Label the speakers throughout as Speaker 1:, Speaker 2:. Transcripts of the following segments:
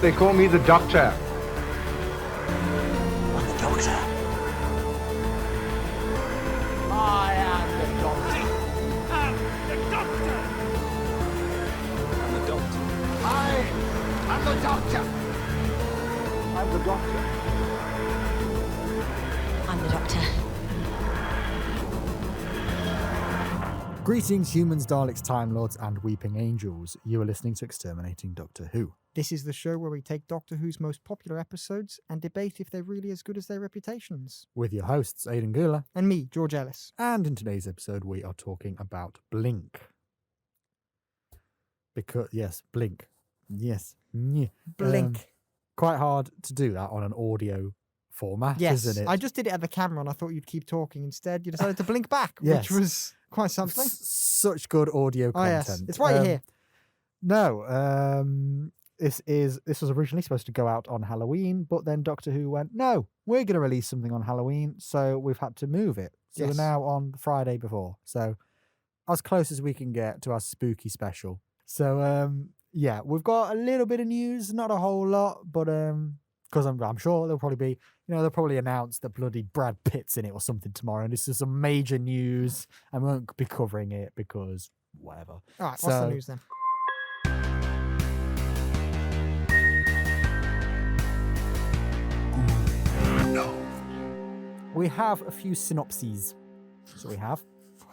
Speaker 1: They call me the Doctor.
Speaker 2: I'm the Doctor. I am the Doctor. I'm the Doctor. I'm the Doctor. I am the Doctor. I'm the Doctor.
Speaker 3: I'm the Doctor.
Speaker 4: Greetings, humans, Daleks, Time Lords, and Weeping Angels. You are listening to Exterminating Doctor Who.
Speaker 5: This is the show where we take Doctor Who's most popular episodes and debate if they're really as good as their reputations.
Speaker 4: With your hosts, Aidan Gula.
Speaker 5: And me, George Ellis.
Speaker 4: And in today's episode, we are talking about Blink. Because, yes, Blink. Yes.
Speaker 5: Blink.
Speaker 4: Quite hard to do that on an audio format,
Speaker 5: Yes,
Speaker 4: isn't it?
Speaker 5: I just did it at the camera and I thought you'd keep talking. Instead, you decided to blink back,
Speaker 4: Yes.
Speaker 5: which was quite something.
Speaker 4: Such good audio content.
Speaker 5: Yes, it's why you're here.
Speaker 4: No, this was originally supposed to go out on Halloween, but then Doctor Who went, no, we're going to release something on Halloween, so we've had to move it. So
Speaker 5: Yes.
Speaker 4: we're now on the Friday before. So as close as we can get to our spooky special. So yeah, we've got a little bit of news, not a whole lot, but because I'm sure there'll probably be, they'll probably announce that bloody Brad Pitt's in it or something tomorrow, and this is some major news, and we won't be covering it because whatever.
Speaker 5: All right, what's
Speaker 4: So-
Speaker 5: the news then?
Speaker 4: We have a few synopses. So we have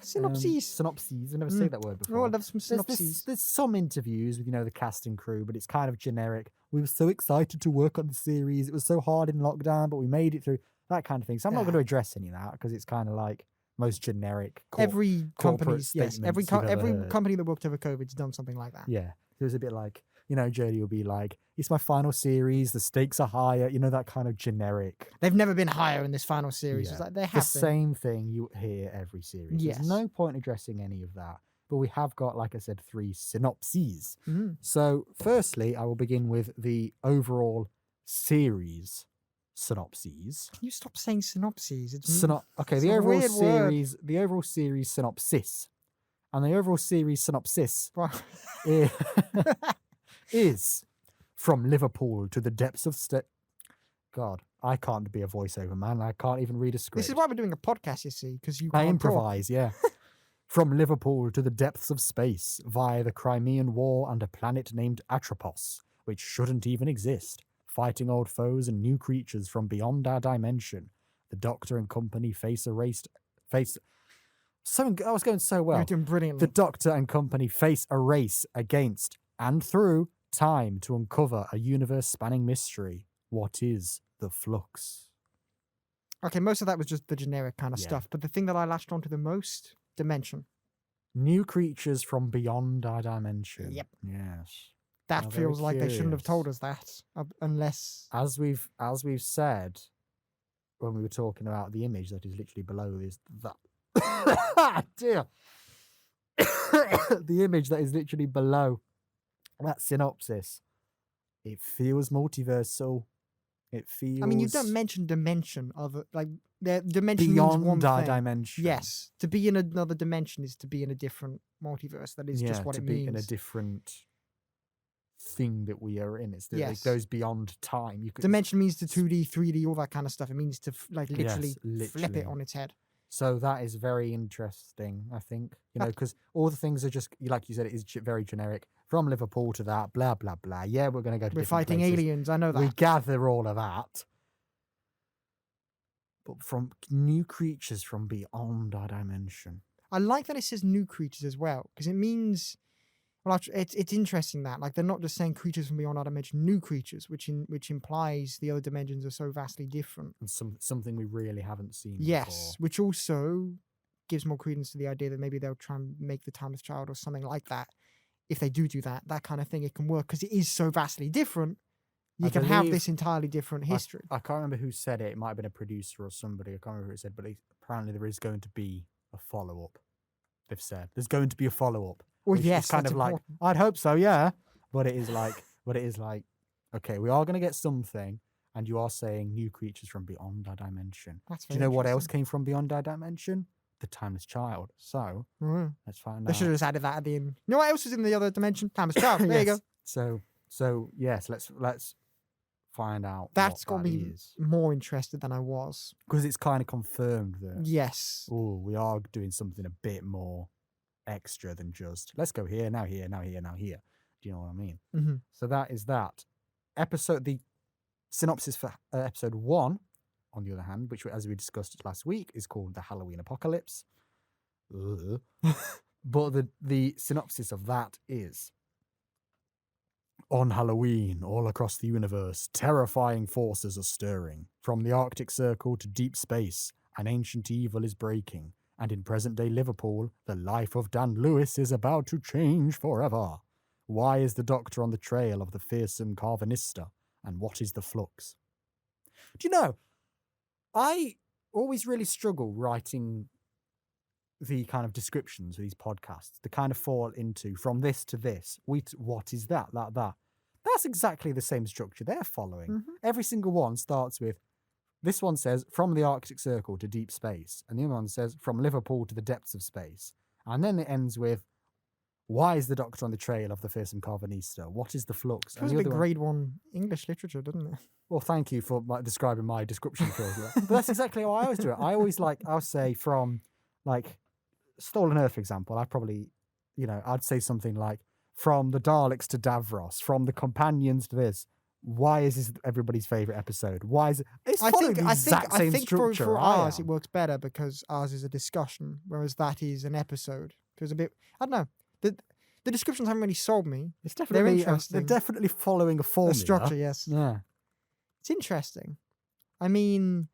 Speaker 5: Synopses.
Speaker 4: synopses. I've never said that word before.
Speaker 5: Oh, I love some
Speaker 4: There's
Speaker 5: synopses.
Speaker 4: There's some interviews with the cast and crew, but it's kind of generic. We were so excited to work on the series. It was so hard in lockdown, but we made it through. That kind of thing. So I'm not
Speaker 5: Yeah.
Speaker 4: going to address any of that because it's kind of like most generic.
Speaker 5: Every
Speaker 4: corporate
Speaker 5: company's, yes, every
Speaker 4: statements you've ever
Speaker 5: every
Speaker 4: heard.
Speaker 5: company that worked over COVID's done something like that.
Speaker 4: Yeah, it was a bit like Jodie will be like, "It's my final series. The stakes are higher." That kind of generic.
Speaker 5: They've never been higher in this final series. It's
Speaker 4: Yeah.
Speaker 5: like they
Speaker 4: The
Speaker 5: have been.
Speaker 4: same thing you hear every series.
Speaker 5: Yes.
Speaker 4: There's no point addressing any of that. But we have got, like I said, 3 synopses.
Speaker 5: Mhm.
Speaker 4: So, firstly, I will begin with the overall series synopses.
Speaker 5: Can you stop saying synopses? It's
Speaker 4: Okay,
Speaker 5: it's
Speaker 4: the
Speaker 5: a
Speaker 4: overall
Speaker 5: weird word.
Speaker 4: series synopsis, and the overall series synopsis
Speaker 5: Right.
Speaker 4: i- is from Liverpool to the depths of God, I can't be a voiceover man. I can't even read a script.
Speaker 5: This is why we're doing a podcast, you see, because you
Speaker 4: I
Speaker 5: can't talk.
Speaker 4: improvise, yeah. From Liverpool to the depths of space via the Crimean War and a planet named Atropos, which shouldn't even exist, fighting old foes and new creatures from beyond our dimension. The Doctor and company face. I was going so well.
Speaker 5: You're doing brilliantly.
Speaker 4: The Doctor and company face a race against and through time to uncover a universe-spanning mystery. What is the Flux?
Speaker 5: Okay, most of that was just the generic kind of
Speaker 4: Yeah.
Speaker 5: stuff, but the thing that I latched onto the most, dimension.
Speaker 4: New creatures from beyond our dimension.
Speaker 5: Yep.
Speaker 4: Yes.
Speaker 5: That
Speaker 4: I'm very
Speaker 5: feels like they shouldn't have told
Speaker 4: curious.
Speaker 5: us that, unless.
Speaker 4: As we've said when we were talking about the image that is literally below this, that dear, the image that is literally below that synopsis, it feels multiversal. It feels.
Speaker 5: I mean, you don't mention dimension other like the dimension means one
Speaker 4: beyond our
Speaker 5: thing.
Speaker 4: dimension.
Speaker 5: Yes, to be in another dimension is to be in a different multiverse. That is just what
Speaker 4: to
Speaker 5: it
Speaker 4: be
Speaker 5: means.
Speaker 4: in a different thing that we are in. It's that
Speaker 5: Yes.
Speaker 4: it goes beyond time. You could
Speaker 5: Dimension means to 2D, 3D, all that kind of stuff. It means to literally flip
Speaker 4: literally.
Speaker 5: it on its head.
Speaker 4: So that is very interesting, I think, because all the things are just, like you said, it is very generic. From Liverpool to that, blah, blah, blah. Yeah, we're going to go to
Speaker 5: We're
Speaker 4: different
Speaker 5: fighting
Speaker 4: places.
Speaker 5: aliens. I know that.
Speaker 4: We gather all of that. But from new creatures from beyond our dimension.
Speaker 5: I like that it says new creatures as well, because it means, well, it's interesting that like they're not just saying creatures from beyond our dimension, new creatures, which implies the other dimensions are so vastly different.
Speaker 4: And something we really haven't seen
Speaker 5: Yes, which also gives more credence to the idea that maybe they'll try and make the Timeless Child or something like that. If they do that kind of thing, it can work because it is so vastly different. You
Speaker 4: I
Speaker 5: can have
Speaker 4: believe-
Speaker 5: this entirely different history.
Speaker 4: I can't remember who said it. It might have been a producer or somebody. I can't remember who it said, but apparently there is going to be a follow-up. They've said there's going to be a follow-up.
Speaker 5: Well,
Speaker 4: which
Speaker 5: yes,
Speaker 4: is kind
Speaker 5: that's
Speaker 4: of like,
Speaker 5: important.
Speaker 4: I'd hope so, yeah. But it is like, okay, we are going to get something, and you are saying new creatures from beyond our dimension.
Speaker 5: That's
Speaker 4: Do you
Speaker 5: very
Speaker 4: know what else
Speaker 5: interesting.
Speaker 4: came from beyond our dimension? the Timeless Child. So
Speaker 5: Mm.
Speaker 4: let's find
Speaker 5: They
Speaker 4: out.
Speaker 5: should have just added that at the end. You know what else is in the other dimension? Timeless Child. There you go.
Speaker 4: Yes. So yes, let's find out.
Speaker 5: That's
Speaker 4: what
Speaker 5: got
Speaker 4: that
Speaker 5: me
Speaker 4: is.
Speaker 5: more interested than I was.
Speaker 4: Because it's kind of confirmed that
Speaker 5: Yes.
Speaker 4: we are doing something a bit more extra than just let's go here, now here, now here, now here. Do you know what I mean?
Speaker 5: Mm-hmm.
Speaker 4: So that is that. The synopsis for episode 1, on the other hand, which as we discussed last week, is called The Halloween Apocalypse. Ugh. But the synopsis of that is: on Halloween, all across the universe, terrifying forces are stirring. From the Arctic Circle to deep space, an ancient evil is breaking. And in present-day Liverpool, the life of Dan Lewis is about to change forever. Why is the Doctor on the trail of the fearsome Carvanista? And what is the flux? Do you know, I always really struggle writing the kind of descriptions of these podcasts. They kind of fall into from this to this. What is that? That. That's exactly the same structure they're following.
Speaker 5: Mm-hmm.
Speaker 4: Every single one starts with, this one says, from the Arctic Circle to deep space. And the other one says, from Liverpool to the depths of space. And then it ends with, why is the Doctor on the trail of the fearsome Carvanista? What is the flux?
Speaker 5: It was a big grade 1 English literature, didn't it?
Speaker 4: Well, thank you for describing my description skills. But that's exactly how I always do it. I'll say from, like, Stolen Earth, for example, I'd say something like, from the Daleks to Davros, from the Companions to this. Why is this everybody's favourite episode? Why is it? It's following the exact same structure.
Speaker 5: For ours, it works better because ours is a discussion, whereas that is an episode. It was a bit, I don't know. The descriptions haven't really sold me.
Speaker 4: It's definitely
Speaker 5: interesting.
Speaker 4: They're definitely following a formula.
Speaker 5: A structure, yes.
Speaker 4: Yeah.
Speaker 5: It's interesting. I mean,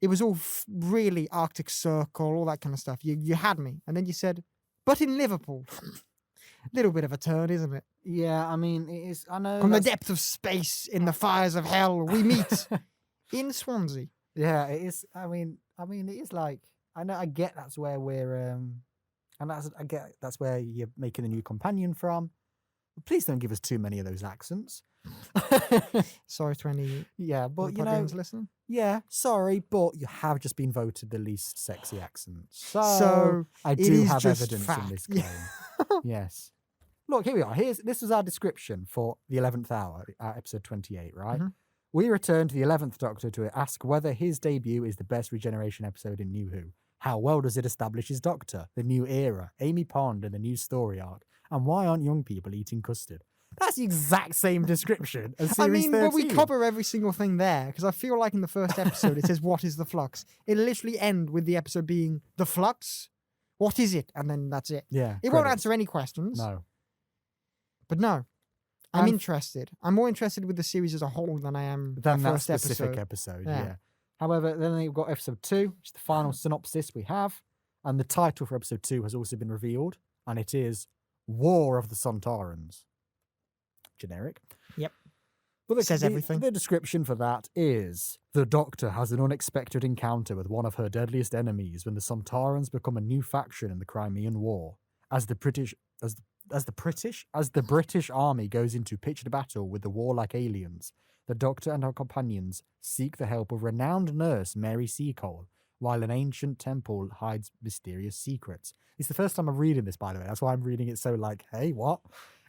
Speaker 5: it was all really Arctic Circle, all that kind of stuff. You had me. And then you said, but in Liverpool. Little bit of a turn, isn't it?
Speaker 4: Yeah, I mean, it is. I know.
Speaker 5: From the depth of space, in the fires of hell, we meet in Swansea.
Speaker 4: Yeah, it is. I mean, it is like, I get that's where we're, and that's where you're making a new companion from. But please don't give us too many of those accents.
Speaker 5: Sorry to any
Speaker 4: but
Speaker 5: listening.
Speaker 4: Yeah, sorry, but you have just been voted the least sexy accent. So I do have evidence in this claim. Yes. Look, here we are. This was our description for the 11th hour, episode 28, right?
Speaker 5: Mm-hmm.
Speaker 4: We return to the 11th Doctor to ask whether his debut is the best regeneration episode in New Who. How well does it establish his Doctor, the new era, Amy Pond and the new story arc, and why aren't young people eating custard? That's the exact same description as Series 13.
Speaker 5: But we cover every single thing there, because I feel like in the first episode it says, what is the flux? It'll literally end with the episode being, the flux? What is it? And then that's it.
Speaker 4: Yeah.
Speaker 5: It won't answer any questions.
Speaker 4: No.
Speaker 5: But no, I'm interested. I'm more interested with the series as a whole than I am
Speaker 4: than
Speaker 5: that
Speaker 4: that
Speaker 5: first
Speaker 4: specific episode. Yeah. However, then we've got episode 2, which is the final synopsis we have, and the title for episode 2 has also been revealed, and it is War of the Sontarans. Generic.
Speaker 5: Yep.
Speaker 4: But
Speaker 5: Says everything.
Speaker 4: The description for that is, the Doctor has an unexpected encounter with one of her deadliest enemies when the Sontarans become a new faction in the Crimean War. As the British army goes into pitched battle with the warlike aliens, the Doctor and her companions seek the help of renowned nurse Mary Seacole, while an ancient temple hides mysterious secrets. It's the first time I'm reading this, by the way. That's why I'm reading it so like, hey, what?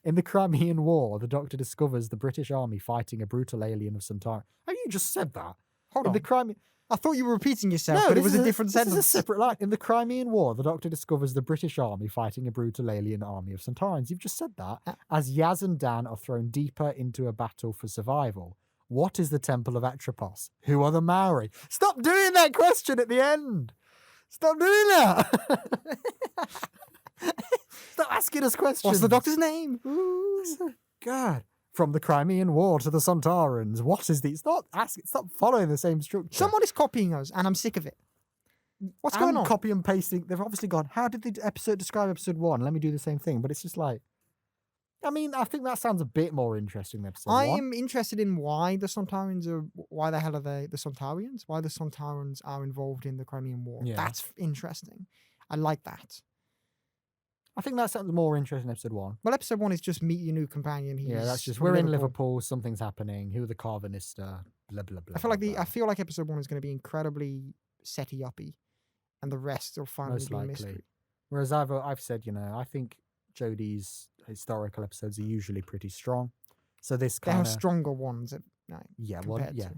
Speaker 4: In the Crimean War, the Doctor discovers the British army fighting a brutal alien of Sontaran. Have you just said that?
Speaker 5: Hold on. I thought you were repeating yourself, but it was a different sentence.
Speaker 4: This is a separate line. In the Crimean War, the Doctor discovers the British army fighting a brutal alien army of Sontarans. You've just said that. As Yaz and Dan are thrown deeper into a battle for survival. What is the Temple of Atropos? Who are the Maori? Stop doing that question at the end. Stop doing that. Stop asking us questions.
Speaker 5: What's the Doctor's name?
Speaker 4: God. From the Crimean War to the Sontarans. What is the... Stop following the same structure.
Speaker 5: Someone is copying us, and I'm sick of it. What's going on?
Speaker 4: Copy and pasting. They've obviously gone, how did the episode describe episode 1? Let me do the same thing. But it's just like... I mean, I think that sounds a bit more interesting than episode 1.
Speaker 5: I am interested in why the Sontarans are... Why the hell are they the Sontarians? Why the Sontarans are involved in the Crimean War.
Speaker 4: Yeah.
Speaker 5: That's interesting. I like that.
Speaker 4: I think that sounds more interesting than episode 1.
Speaker 5: Well, episode 1 is just meet your new companion.
Speaker 4: That's just, we're in Liverpool, something's happening, who are the Carvanista, blah, blah, blah.
Speaker 5: I feel like episode 1 is going to be incredibly setty-uppy. and the rest will finally
Speaker 4: Most
Speaker 5: be a
Speaker 4: likely.
Speaker 5: mystery.
Speaker 4: Whereas I've said, I think Jodie's historical episodes are usually pretty strong. So this
Speaker 5: There
Speaker 4: kind
Speaker 5: are
Speaker 4: of
Speaker 5: stronger ones.
Speaker 4: compared
Speaker 5: to.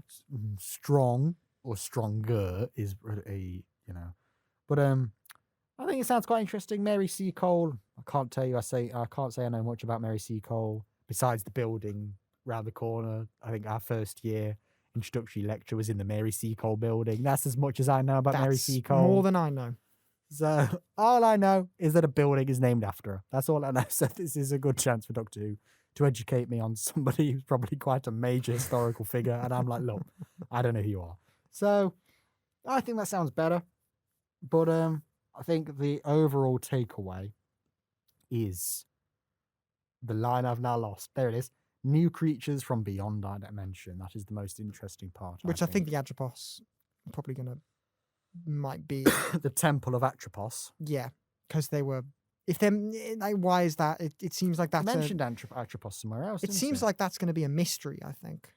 Speaker 4: strong or stronger is but I think it sounds quite interesting. Mary C. Cole. I can't say I know much about Mary C. Cole besides the building round the corner. I think our first year introductory lecture was in the Mary C. Cole building. That's as much as I know about Mary C.
Speaker 5: That's
Speaker 4: Cole.
Speaker 5: more than I know.
Speaker 4: So all I know is that a building is named after her. That's all I know. So this is a good chance for Doctor Who to educate me on somebody who's probably quite a major historical figure. And I'm like, look, I don't know who you are. So I think that sounds better. But I think the overall takeaway is the line I've now lost. There it is. New creatures from beyond our dimension. That is the most interesting part.
Speaker 5: Which I think the Atropos are probably might be.
Speaker 4: The Temple of Atropos.
Speaker 5: Yeah, because they were. If they're like, why is that? It seems like that's.
Speaker 4: I mentioned Atropos somewhere else.
Speaker 5: It seems like that's going to be a mystery. I think.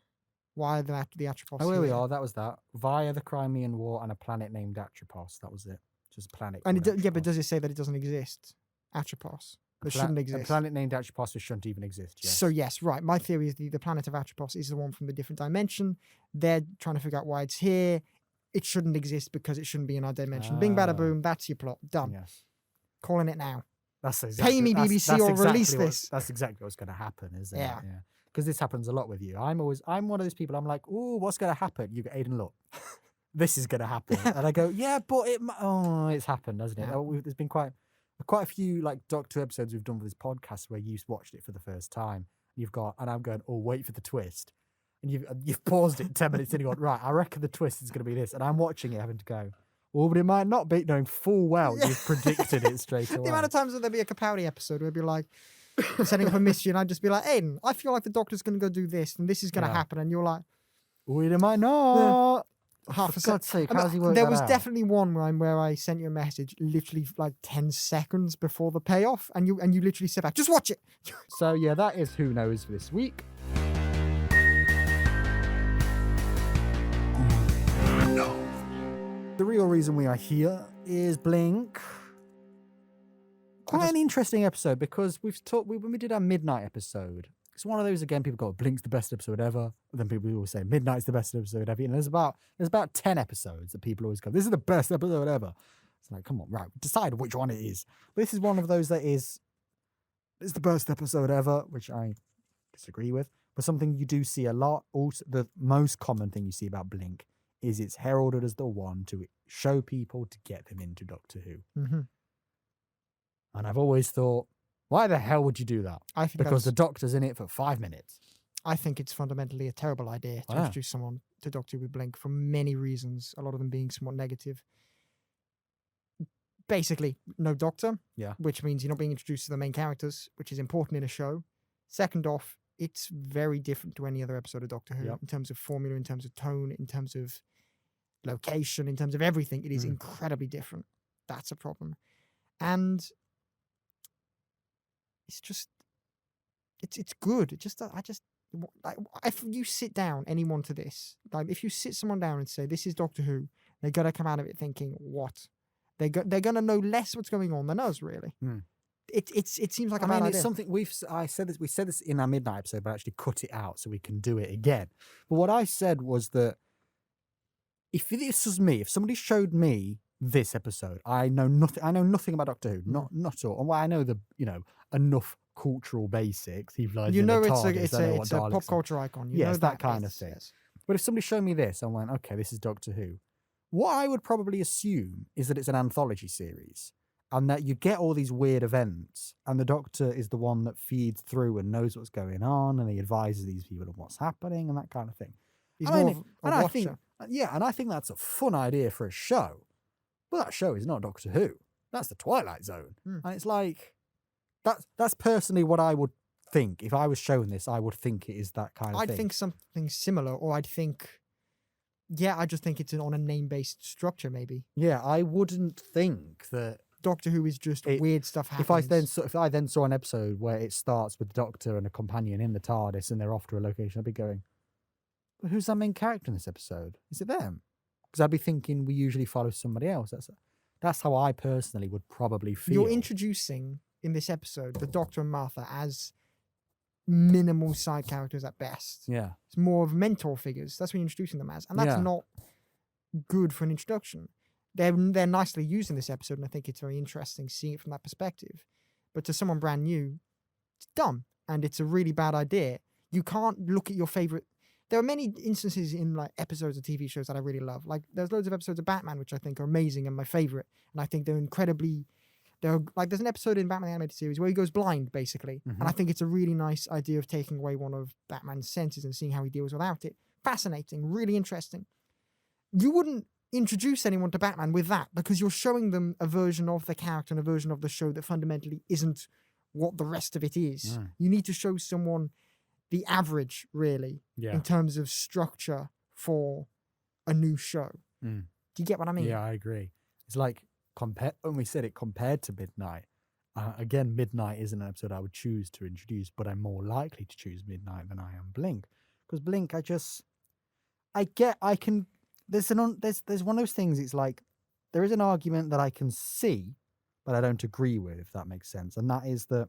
Speaker 5: Why the Atropos?
Speaker 4: Oh, here we are. That was that. Via the Crimean War and a planet named Atropos. That was it. Just a planet.
Speaker 5: And
Speaker 4: called
Speaker 5: but
Speaker 4: Atropos.
Speaker 5: does it say that it doesn't exist? Atropos. That shouldn't exist.
Speaker 4: A planet named Atropos shouldn't even exist. Yes.
Speaker 5: So yes, right. My theory is the planet of Atropos is the one from the different dimension. They're trying to figure out why it's here. It shouldn't exist because it shouldn't be in our dimension. Bing, bada, boom. That's your plot. Done.
Speaker 4: Yes.
Speaker 5: Calling it now.
Speaker 4: That's exactly.
Speaker 5: Pay me, BBC, or release this.
Speaker 4: That's exactly what's going to happen, isn't
Speaker 5: Yeah.
Speaker 4: it? Yeah. Because this happens a lot with you. I'm one of those people. I'm like, oh, what's going to happen? You go, Aidan, look, this is going to happen, and I go, yeah, but it's happened, hasn't it?
Speaker 5: Yeah.
Speaker 4: Oh, there's been quite a few like Doctor Who episodes we've done for this podcast where you've watched it for the first time. And I'm going, oh, wait for the twist, and you've paused it 10 minutes in and gone, right, I reckon the twist is going to be this, and I'm watching it having to go, oh, but it might not be, knowing full well you've predicted it straight away.
Speaker 5: The amount of times that there'd be a Capaldi episode where it'd be like setting up a mystery, and I'd just be like, Aidan, I feel like the Doctor's going to go do this, and this is going to happen, and you're like,
Speaker 4: oh, it might not.
Speaker 5: half
Speaker 4: For
Speaker 5: a second.
Speaker 4: God's sake, how's he worked
Speaker 5: There
Speaker 4: that
Speaker 5: was
Speaker 4: out?
Speaker 5: definitely one where I sent you a message literally like 10 seconds before the payoff, and you literally said back, just watch it.
Speaker 4: So yeah, that is Who Knows for this week. The real reason we are here is Blink. Quite an interesting episode because when we did our midnight episode, it's one of those, again, people go, Blink's the best episode ever. And then people always say Midnight's the best episode ever. And there's about 10 episodes that people always go, this is the best episode ever. It's like, come on, right, decide which one it is. This is one of those that it's the best episode ever, which I disagree with. But something you do see a lot, also the most common thing you see about Blink is it's heralded as the one to show people to get them into Doctor Who.
Speaker 5: Mm-hmm.
Speaker 4: And I've always thought, why the hell would you do that?
Speaker 5: I think
Speaker 4: Because the Doctor's in it for 5 minutes.
Speaker 5: I think it's fundamentally a terrible idea to
Speaker 4: Wow.
Speaker 5: introduce someone to Doctor Who with Blink for many reasons, a lot of them being somewhat negative. Basically, no Doctor,
Speaker 4: Yeah.
Speaker 5: which means you're not being introduced to the main characters, which is important in a show. Second off, it's very different to any other episode of Doctor Who
Speaker 4: Yep.
Speaker 5: in terms of formula, in terms of tone, in terms of location, in terms of everything. It is incredibly different. That's a problem. And it's just, it's good. It just, like, if you sit down anyone to this, like if you sit someone down and say, this is Doctor Who, they're going to come out of it thinking, what? They're going to know less what's going on than us, really. It seems like a bad
Speaker 4: it's
Speaker 5: idea.
Speaker 4: something we said this in our midnight episode, but I actually cut it out so we can do it again. But what I said was that if this was me, if somebody showed me this episode, I know nothing about Doctor Who, not at all. And I know enough cultural basics. He flies in the TARDIS,
Speaker 5: it's a pop culture icon. You know
Speaker 4: Yes, that kind of
Speaker 5: yes,
Speaker 4: thing.
Speaker 5: yes.
Speaker 4: But if somebody showed me this, I went, okay, this is Doctor Who. What I would probably assume is that it's an anthology series and that you get all these weird events and the Doctor is the one that feeds through and knows what's going on and he advises these people of what's happening and that kind of thing.
Speaker 5: He's
Speaker 4: I
Speaker 5: more
Speaker 4: mean,
Speaker 5: of a
Speaker 4: and I
Speaker 5: watcher.
Speaker 4: think, and I think that's a fun idea for a show. But that show is not Doctor Who. That's the Twilight Zone. And it's like, that's personally what I would think. If I was shown this, I would think it is that kind of thing.
Speaker 5: I'd think something similar, or I'd think, I just think it's on a name-based structure, maybe.
Speaker 4: Yeah, I wouldn't think that
Speaker 5: Doctor Who is just weird stuff happens.
Speaker 4: if I then saw an episode where it starts with the Doctor and a companion in the TARDIS and they're off to a location, I'd be going, but who's that main character in this episode? Is it them? Because I'd be thinking we usually follow somebody else. That's how I personally would probably feel.
Speaker 5: You're introducing in this episode the Doctor and Martha as minimal side characters at best.
Speaker 4: Yeah.
Speaker 5: It's more of mentor figures. That's what you're introducing them as, and that's
Speaker 4: Yeah.
Speaker 5: not good for an introduction. They're nicely used in this episode, and I think it's very interesting seeing it from that perspective. But to someone brand new, it's dumb, and it's a really bad idea. You can't look at your favorite. There are many instances in like episodes of TV shows that I really love. Like there's loads of episodes of Batman which I think are amazing and my favorite, and I think they're incredibly. They're like there's an episode in Batman the Animated Series where he goes blind basically, and I think it's a really nice idea of taking away one of Batman's senses and seeing how he deals without it. Fascinating, really interesting. You wouldn't introduce anyone to Batman with that because you're showing them a version of the character and a version of the show that fundamentally isn't what the rest of it is. You need to show someone the average, really, in terms of structure for a new show. Do you get what I mean?
Speaker 4: Yeah, I agree. It's like when we said it compared to Midnight. Again, Midnight isn't an episode I would choose to introduce, but I'm more likely to choose Midnight than I am Blink. Because Blink, there's one of those things. It's like there is an argument that I can see, but I don't agree with, if that makes sense. And that is that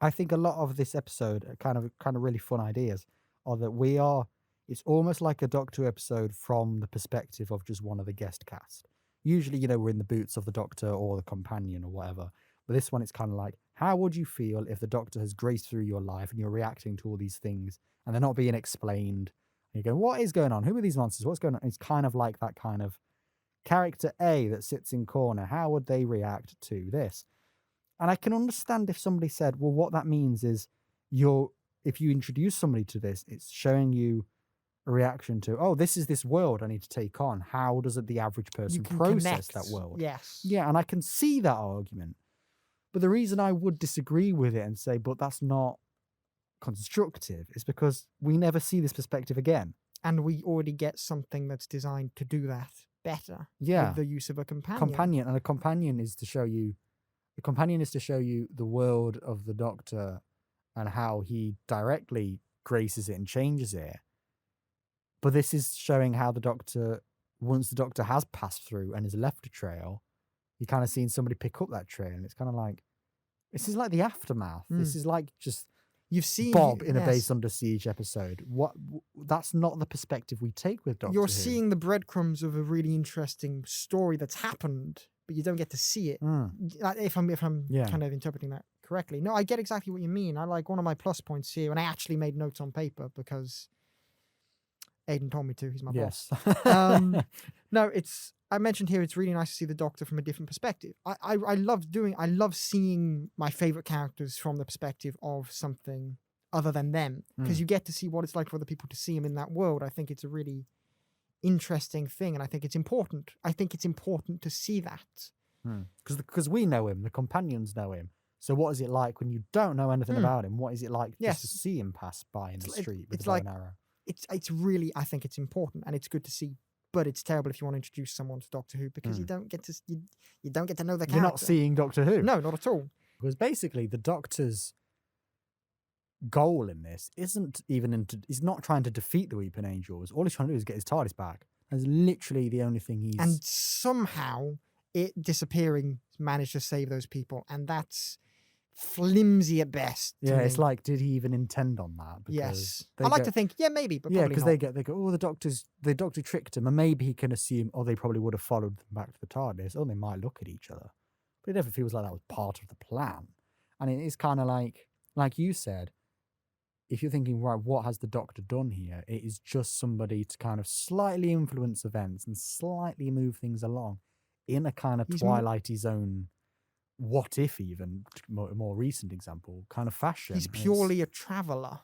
Speaker 4: I think a lot of this episode are kind of really fun ideas are that it's almost like a Doctor Who episode from the perspective of just one of the guest cast. Usually, we're in the boots of the Doctor or the companion or whatever. But this one, it's kind of like, how would you feel if the Doctor has graced through your life and you're reacting to all these things and they're not being explained? And you go, what is going on? Who are these monsters? What's going on? It's kind of like that kind of character A that sits in corner. How would they react to this? And I can understand if somebody said, well, what that means is if you introduce somebody to this, it's showing you a reaction to, oh, this is this world I need to take on. How does the average person process that world?
Speaker 5: Yes.
Speaker 4: Yeah, and I can see that argument. But the reason I would disagree with it and say, but that's not constructive, is because we never see this perspective again.
Speaker 5: And we already get something that's designed to do that better.
Speaker 4: Yeah.
Speaker 5: With the use of a companion.
Speaker 4: And a companion is to show you the world of the Doctor and how he directly graces it and changes it. But this is showing how the Doctor, once the Doctor has passed through and has left a trail, you're kind of seeing somebody pick up that trail. And it's kind of like, this is like the aftermath. This is like just
Speaker 5: you've seen
Speaker 4: Bob in a Base Under Siege episode. That's not the perspective we take with Doctor Who.
Speaker 5: You're seeing the breadcrumbs of a really interesting story that's happened, but you don't get to see it. If I'm kind of interpreting that correctly. No, I get exactly what you mean. I like one of my plus points here, and I actually made notes on paper because Aidan told me to. He's my boss. No, I mentioned here it's really nice to see the Doctor from a different perspective. I love seeing my favorite characters from the perspective of something other than them, because you get to see what it's like for other people to see him in that world. I think it's a really interesting thing, and I think it's important. I think it's important to see that.
Speaker 4: Because we know him, the companions know him. So what is it like when you don't know anything about him? What is it like just to see him pass by in the street with a bow and arrow?
Speaker 5: It's really, I think it's important, and it's good to see. But it's terrible if you want to introduce someone to Doctor Who, because you don't get to know the character.
Speaker 4: You're not seeing Doctor Who.
Speaker 5: No, not at all.
Speaker 4: Because basically the Doctor's goal in this he's not trying to defeat the Weeping Angels. All he's trying to do is get his TARDIS back. That's literally the only thing he's...
Speaker 5: And somehow it disappearing managed to save those people, and that's flimsy at best.
Speaker 4: Yeah, it's like, did he even intend on that?
Speaker 5: Yes. I like to think, maybe, but
Speaker 4: yeah,
Speaker 5: because
Speaker 4: they go, oh, the Doctor tricked him, and maybe he can assume, oh, they probably would have followed them back to the TARDIS, or they might look at each other. But it never feels like that was part of the plan. And it is kind of like you said, if you're thinking, right, what has the Doctor done here? It is just somebody to kind of slightly influence events and slightly move things along in a kind of Twilighty Zone, what if even, more recent example, kind of fashion.
Speaker 5: He's purely a traveller.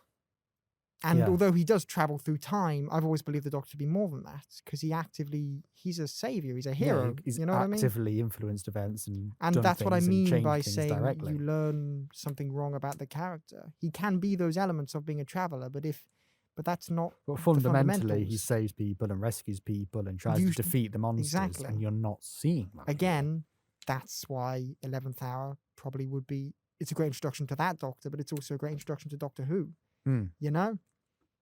Speaker 5: And although he does travel through time, I've always believed the Doctor to be more than that, because he's a saviour, he's a hero.
Speaker 4: He's
Speaker 5: you know what I mean?
Speaker 4: Actively influenced events and
Speaker 5: that's what I mean by saying
Speaker 4: directly.
Speaker 5: You learn something wrong about the character. He can be those elements of being a traveller, but that's not.
Speaker 4: But fundamentally, he saves people and rescues people and tries to defeat the monsters, and you're not seeing that.
Speaker 5: Again, that's why 11th Hour probably would be. It's a great introduction to that Doctor, but it's also a great introduction to Doctor Who. You know,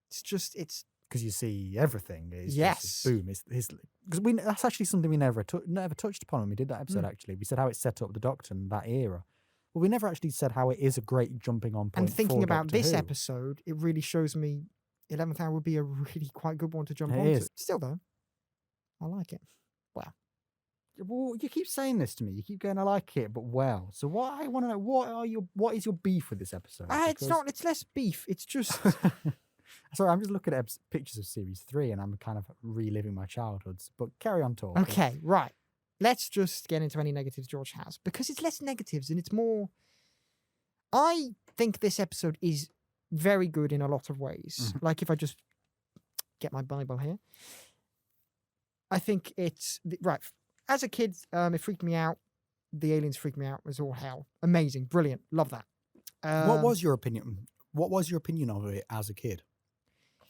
Speaker 5: it's
Speaker 4: because you see everything. It's
Speaker 5: Yes.
Speaker 4: just, boom. It's because that's actually something we never touched upon when we did that episode. Actually, we said how it set up the Doctor in that era. Well, we never actually said how it is a great jumping on point.
Speaker 5: And thinking
Speaker 4: for
Speaker 5: about
Speaker 4: Doctor
Speaker 5: this
Speaker 4: Who.
Speaker 5: episode, it really shows me 11th Hour would be a really quite good one to jump
Speaker 4: It
Speaker 5: onto.
Speaker 4: is.
Speaker 5: Still though, I like it.
Speaker 4: Well, you keep saying this to me. You keep going, I like it, but well. So what I want to know, what is your beef with this episode?
Speaker 5: It's less beef. It's just
Speaker 4: Sorry, I'm just looking at pictures of series 3 and I'm kind of reliving my childhoods. But carry on talking.
Speaker 5: okay. Right. Let's just get into any negatives George has, because it's less negatives and it's more. I think this episode is very good in a lot of ways. Like if I just get my Bible here, I think it's right. As a kid, it freaked me out. The aliens freaked me out. It was all hell. Amazing, brilliant, love that.
Speaker 4: What was your opinion? What was your opinion of it as a kid?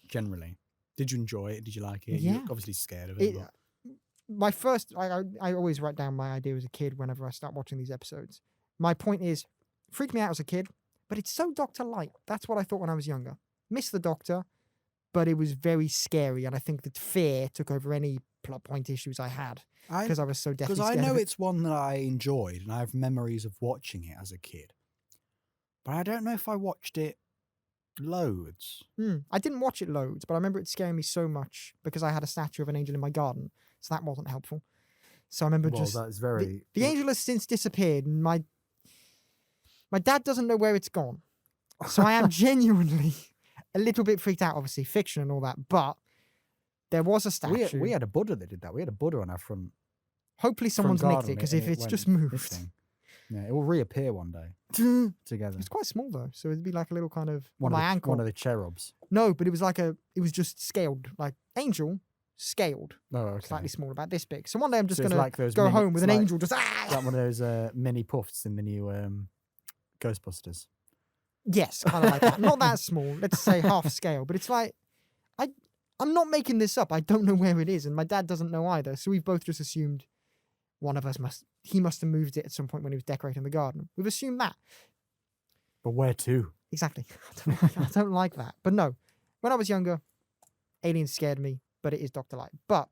Speaker 4: Generally, did you enjoy it? Did you like it?
Speaker 5: Yeah.
Speaker 4: You're obviously scared of it. But...
Speaker 5: My first, I always write down my idea as a kid whenever I start watching these episodes. My point is, freaked me out as a kid, but it's so Doctor-like. That's what I thought when I was younger. Missed the Doctor, but it was very scary, and I think that fear took over any plot point issues I had because I was so deathly
Speaker 4: Because
Speaker 5: scared.
Speaker 4: I know
Speaker 5: of it.
Speaker 4: it's one that I enjoyed, and I have memories of watching it as a kid. But I don't know if I watched it loads.
Speaker 5: I didn't watch it loads, but I remember it scaring me so much because I had a statue of an angel in my garden, so that wasn't helpful. So I remember just
Speaker 4: that's very.
Speaker 5: the angel has since disappeared, and my dad doesn't know where it's gone. So I am genuinely a little bit freaked out. Obviously, fiction and all that, but there was a statue.
Speaker 4: We had a Buddha that did that. We had a Buddha on our front.
Speaker 5: Hopefully, someone's
Speaker 4: front
Speaker 5: nicked it
Speaker 4: garden,
Speaker 5: because
Speaker 4: and
Speaker 5: if
Speaker 4: it
Speaker 5: it's
Speaker 4: went
Speaker 5: just moved,
Speaker 4: missing. Yeah, it will reappear one day together.
Speaker 5: it's quite small though, so it'd be like a little kind of
Speaker 4: One
Speaker 5: on
Speaker 4: of
Speaker 5: my
Speaker 4: the,
Speaker 5: ankle.
Speaker 4: One of the cherubs.
Speaker 5: No, but it was just scaled, like angel scaled,
Speaker 4: Oh, okay.
Speaker 5: slightly small, about this big. So one day I'm just
Speaker 4: So it's
Speaker 5: gonna
Speaker 4: like those
Speaker 5: go
Speaker 4: mini-
Speaker 5: home with
Speaker 4: it's
Speaker 5: an
Speaker 4: like-
Speaker 5: angel just
Speaker 4: Is that one of those mini puffs in the new Ghostbusters?
Speaker 5: Yes, kind of like that. Not that small. Let's say half scale. But it's like, I'm not making this up. I don't know where it is, and my dad doesn't know either. So we've both just assumed one of us must have moved it at some point when he was decorating the garden. We've assumed that.
Speaker 4: But where to?
Speaker 5: Exactly. I don't like that. But no, when I was younger, aliens scared me, but it is Doctor Light. But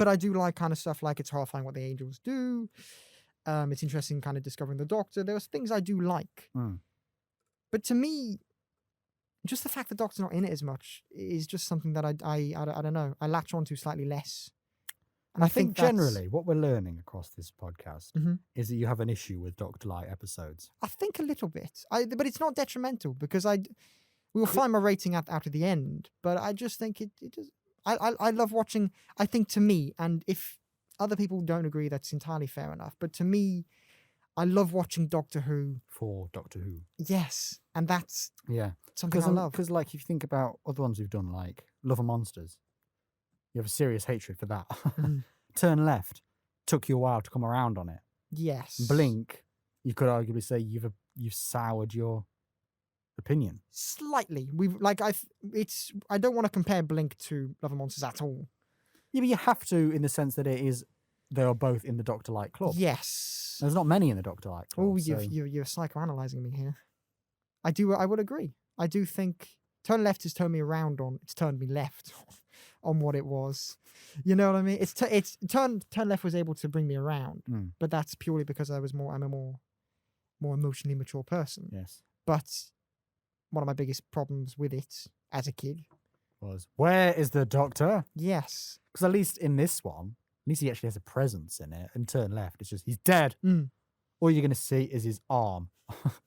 Speaker 5: I do like kind of stuff like it's horrifying what the angels do. It's interesting kind of discovering the Doctor. There's things I do like. But to me, just the fact the Doctor's not in it as much is just something that I don't know. I latch onto slightly less. And
Speaker 4: I think
Speaker 5: that's-
Speaker 4: generally what we're learning across this podcast
Speaker 5: Mhm.
Speaker 4: is that you have an issue with Doctor Light episodes.
Speaker 5: I think a little bit. But it's not detrimental because we'll find my rating out at the end. But I just think it does. I love watching. I think to me, and if other people don't agree, that's entirely fair enough. But to me, I love watching Doctor Who.
Speaker 4: For Doctor Who.
Speaker 5: Yes, and that's
Speaker 4: Yeah.
Speaker 5: something I love.
Speaker 4: Because, like, if you think about other ones we've done, like Love and Monsters, you have a serious hatred for that. Turn Left took you a while to come around on it.
Speaker 5: Yes.
Speaker 4: Blink, you could arguably say you've soured your opinion.
Speaker 5: Slightly. I don't want to compare Blink to Love and Monsters at all.
Speaker 4: Yeah, but you have to in the sense that they are both in the Doctor Light Club.
Speaker 5: Yes.
Speaker 4: There's not many in the Doctor Light Club.
Speaker 5: Oh,
Speaker 4: so-
Speaker 5: you're psychoanalyzing me here. I would agree. I do think Turn Left has turned me around on. It's turned me left on what it was. You know what I mean? It's Turn Left was able to bring me around, but that's purely because I'm a more emotionally mature person.
Speaker 4: Yes.
Speaker 5: But one of my biggest problems with it as a kid,
Speaker 4: Where is the Doctor?
Speaker 5: yes,
Speaker 4: Because at least in this one, at least he actually has a presence in it. And Turn Left, it's just he's dead. All you're going to see is his arm.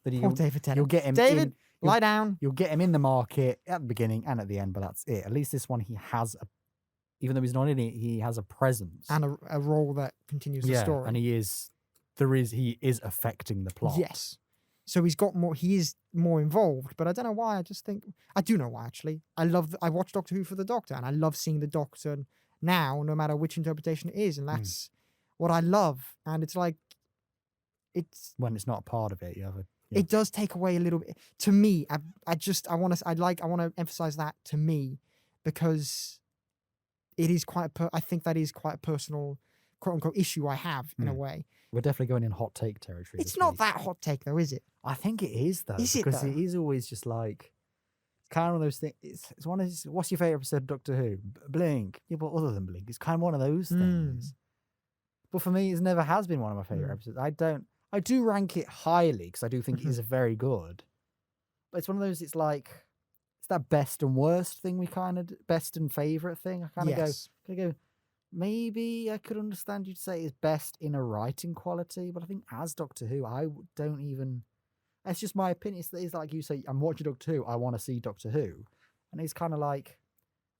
Speaker 4: that
Speaker 5: poor David Tennant.
Speaker 4: You'll get him.
Speaker 5: David,
Speaker 4: you'll-
Speaker 5: lie down.
Speaker 4: You'll get him in the market at the beginning and at the end, but that's it. At least this one, he has even though he's not in it, he has a presence
Speaker 5: And a role that continues the story.
Speaker 4: and he is affecting the plot.
Speaker 5: Yes. So he is more involved, but I don't know why. I do know why actually. I watch Doctor Who for the Doctor, and I love seeing the Doctor now, no matter which interpretation it is, and that's what I love. And it's like,
Speaker 4: When it's not a part of it, you have
Speaker 5: it does take away a little bit. To me, I want to emphasize that to me, because it is I think that is quite a personal, quote unquote, issue I have in a way.
Speaker 4: We're definitely going in hot take territory.
Speaker 5: It's
Speaker 4: this
Speaker 5: not
Speaker 4: week.
Speaker 5: that hot take though, is it?
Speaker 4: I think it is though.
Speaker 5: Is it,
Speaker 4: because
Speaker 5: though?
Speaker 4: it is always just like kind of one of those things. It's one of those, what's your favorite episode of Doctor Who? Blink. Yeah, but other than Blink, it's kind of one of those things. But for me, it never has been one of my favorite episodes. I do rank it highly because I do think it is very good. But it's one of those. It's like it's that best and worst thing. We kind of best and favorite thing. I kind of go. Maybe I could understand you'd say it's best in a writing quality, but I think as Doctor Who, I don't even. It's just my opinion. It's like you say, I'm watching Doctor Who. I want to see Doctor Who, and it's kind of like,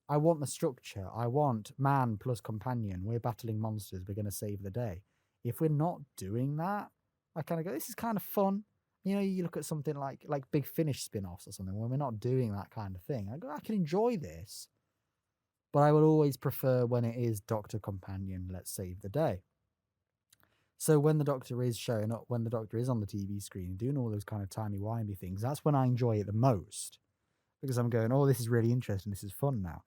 Speaker 4: I want the structure. I want man plus companion. We're battling monsters. We're going to save the day. If we're not doing that, I kind of go, this is kind of fun. You know, you look at something like Big Finish spin-offs or something when we're not doing that kind of thing. I go, I can enjoy this, but I will always prefer when it is Doctor Companion. Let's save the day. So when the Doctor is showing up, when the Doctor is on the TV screen and doing all those kind of timey-wimey things, that's when I enjoy it the most. Because I'm going, oh, this is really interesting. This is fun now.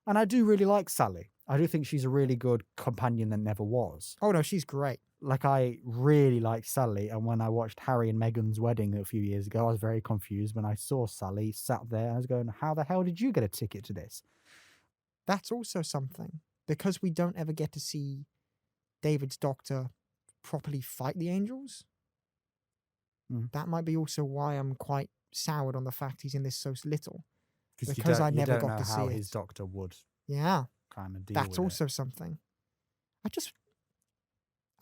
Speaker 4: And I do really like Sally. I do think she's a really good companion that never was.
Speaker 5: Oh, no, she's great.
Speaker 4: Like, I really like Sally. And when I watched Harry and Meghan's wedding a few years ago, I was very confused when I saw Sally sat there. I was going, how the hell did you get a ticket to this?
Speaker 5: That's also something. Because we don't ever get to see David's Doctor properly fight the angels. That might be also why I'm quite soured on the fact he's in this so little. Because I never got to see
Speaker 4: how
Speaker 5: it.
Speaker 4: his Doctor would kind of deal
Speaker 5: that's
Speaker 4: with
Speaker 5: also something. I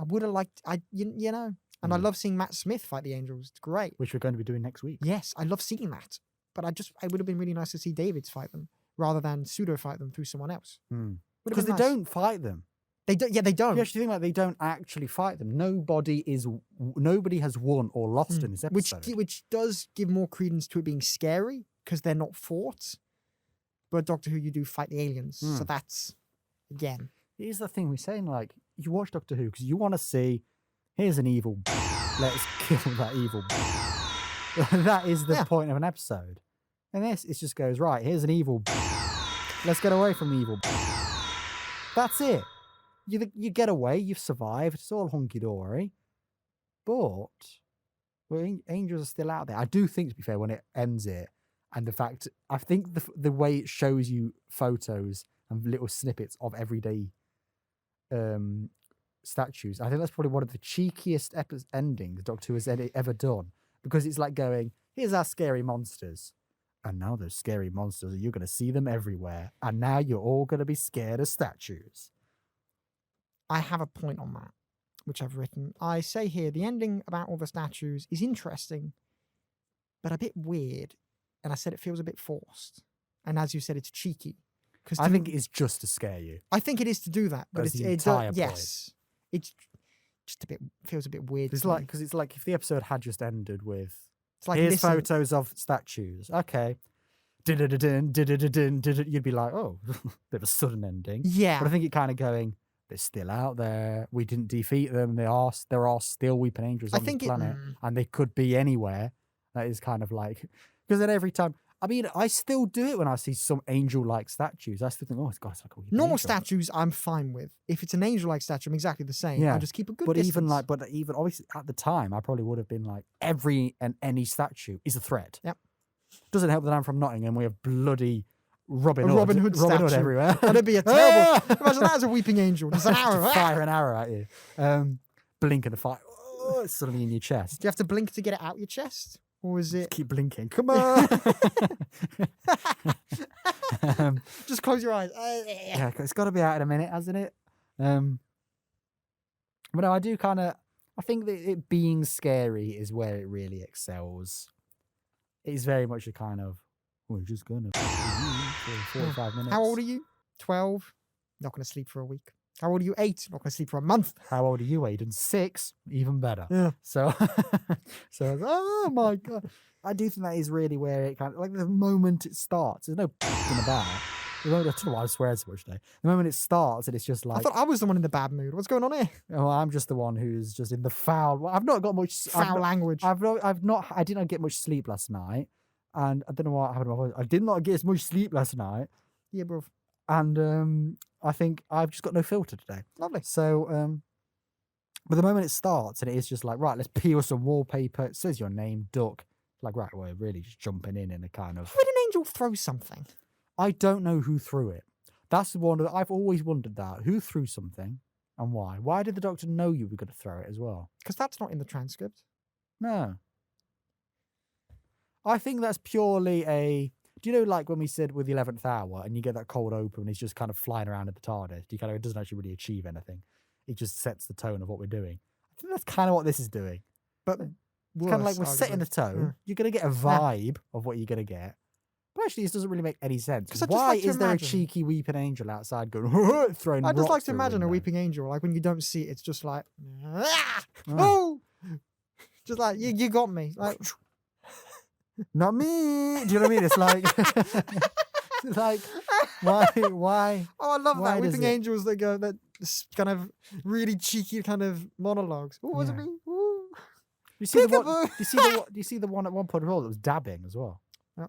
Speaker 5: would have liked, you know, and I love seeing Matt Smith fight the angels. It's great.
Speaker 4: Which we're going to be doing next week.
Speaker 5: Yes, I love seeing that. But it would have been really nice to see David's fight them rather than pseudo fight them through someone else.
Speaker 4: Because they don't fight them.
Speaker 5: They don't. Yeah, they don't.
Speaker 4: You actually think like they don't actually fight them. Nobody has won or lost in this episode.
Speaker 5: Which does give more credence to it being scary because they're not fought. But Doctor Who, you do fight the aliens, so that's again.
Speaker 4: Here's the thing we're saying: like you watch Doctor Who because you want to see. Here's an evil. Let's kill that evil. That is the point of an episode. And this, it just goes right. Here's an evil. Let's get away from the evil. That's it. You get away, you've survived, it's all hunky-dory. But angels are still out there. I do think, to be fair, when it ends it, and the fact, I think the way it shows you photos and little snippets of everyday statues, I think that's probably one of the cheekiest endings Doctor Who has ever done. Because it's like going, here's our scary monsters. And now those scary monsters, you're going to see them everywhere. And now you're all going to be scared of statues.
Speaker 5: I have a point on that, which I've written. I say here, the ending about all the statues is interesting, but a bit weird. And I said it feels a bit forced. And as you said, it's cheeky.
Speaker 4: I think it's just to scare you.
Speaker 5: I think it is to do that. But
Speaker 4: it's the entire point.
Speaker 5: Yes. It's just feels a bit weird.
Speaker 4: It's like, because it's like if the episode had just ended with,
Speaker 5: it's like,
Speaker 4: here's photos of statues. Okay. You'd be like, oh, bit of a sudden ending.
Speaker 5: Yeah.
Speaker 4: But I think it kind of going, they're still out there. We didn't defeat them. There are still weeping angels on the planet, and they could be anywhere. That is kind of like, because then every time, I mean, I still do it when I see some angel-like statues. I still think, oh, it's got like a weeping
Speaker 5: normal
Speaker 4: angel.
Speaker 5: Statues. I'm fine with. If it's an angel-like statue, I'm exactly the same.
Speaker 4: Yeah.
Speaker 5: I just keep a good
Speaker 4: but
Speaker 5: distance.
Speaker 4: Even obviously at the time, I probably would have been like, every and any statue is a threat.
Speaker 5: Yep.
Speaker 4: Doesn't help that I'm from Nottingham. We have bloody Robin
Speaker 5: Hood statue.
Speaker 4: everywhere.
Speaker 5: That'd be a terrible. Imagine that as a weeping angel. There's an arrow.
Speaker 4: Fire an arrow at you. Blink and a fire. Oh, it's suddenly in your chest.
Speaker 5: Do you have to blink to get it out your chest? Or is it...
Speaker 4: Just keep blinking. Come on.
Speaker 5: Just close your eyes.
Speaker 4: Yeah, it's got to be out in a minute, hasn't it? But no, I do kind of... I think that it being scary is where it really excels. It's very much a kind of... We're just going to... for 45 minutes.
Speaker 5: How old are you? 12? Not going to sleep for a week. How old are you? 8? Not going to sleep for a month.
Speaker 4: How old are you, Aidan? 6? Even better.
Speaker 5: Yeah.
Speaker 4: So, oh my God. I do think that is really where it kind of, like the moment it starts, there's no about it. The moment, I don't know why I swear so much today. The moment it starts and it's just like...
Speaker 5: I thought I was the one in the bad mood. What's going on here?
Speaker 4: Oh, I'm just the one who's just in the foul... I've not got much...
Speaker 5: Language.
Speaker 4: I did not get much sleep last night. And I don't know what happened to my voice. I did not get as much sleep last night.
Speaker 5: Yeah, bro.
Speaker 4: And I think I've just got no filter today.
Speaker 5: Lovely.
Speaker 4: So, but the moment it starts and it is just like, right, let's peel some wallpaper. It says your name, Duck. Like, right, we're really just jumping in a kind of...
Speaker 5: Why would an angel throw something?
Speaker 4: I don't know who threw it. That's the one that I've always wondered that. Who threw something and why? Why did the Doctor know you were going to throw it as well?
Speaker 5: Because that's not in the transcript.
Speaker 4: No. I think that's purely a... Do you know, like, when we said with the 11th hour and you get that cold open and he's just kind of flying around in the TARDIS, it doesn't actually really achieve anything. It just sets the tone of what we're doing. I think that's kind of what this is doing.
Speaker 5: But
Speaker 4: It's kind of like we're setting the tone. You're going to get a vibe of what you're going to get. But actually, this doesn't really make any sense.
Speaker 5: 'Cause I just
Speaker 4: Why
Speaker 5: like to
Speaker 4: is there a
Speaker 5: imagine-
Speaker 4: cheeky weeping angel outside going, throwing
Speaker 5: I just like
Speaker 4: rocks
Speaker 5: to
Speaker 4: through
Speaker 5: imagine a
Speaker 4: window?
Speaker 5: weeping angel. Like when you don't see it, it's just like,
Speaker 4: Ah.
Speaker 5: oh, just like you got me. Like,
Speaker 4: Not me. Do you know what I mean? It's like, it's like, why?
Speaker 5: oh, I love
Speaker 4: Why
Speaker 5: that
Speaker 4: does
Speaker 5: weeping
Speaker 4: it-
Speaker 5: angels that go that kind of really cheeky kind of monologues. Oh, what's it
Speaker 4: Yeah.
Speaker 5: mean? Ooh.
Speaker 4: You see the one?
Speaker 5: Peekaboo.
Speaker 4: Do you see the one at one point as well that was dabbing as well?
Speaker 5: Yeah.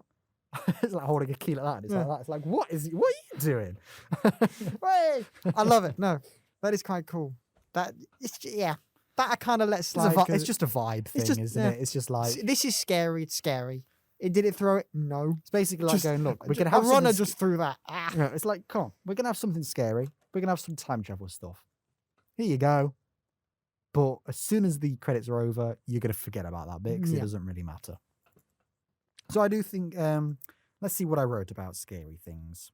Speaker 4: It's like holding a key like that. And it's like
Speaker 5: Yeah.
Speaker 4: that. It's like, what are you doing?
Speaker 5: Hey, I love it. No, that is quite cool. That that I kind of let slide. 'cause
Speaker 4: It's just a vibe thing,
Speaker 5: just-
Speaker 4: isn't
Speaker 5: yeah.
Speaker 4: it? It's just like
Speaker 5: this is scary. It's scary. Did it throw it? No.
Speaker 4: it's basically like
Speaker 5: Just-
Speaker 4: going, look, we're
Speaker 5: Just-
Speaker 4: gonna have
Speaker 5: a runner
Speaker 4: something
Speaker 5: just threw that. Ah.
Speaker 4: Yeah, it's like, come on, we're gonna have something scary. We're gonna have some time travel stuff. Here you go. But as soon as the credits are over, you're gonna forget about that bit because it
Speaker 5: Yeah.
Speaker 4: doesn't really matter. So I do think, let's see what I wrote about scary things.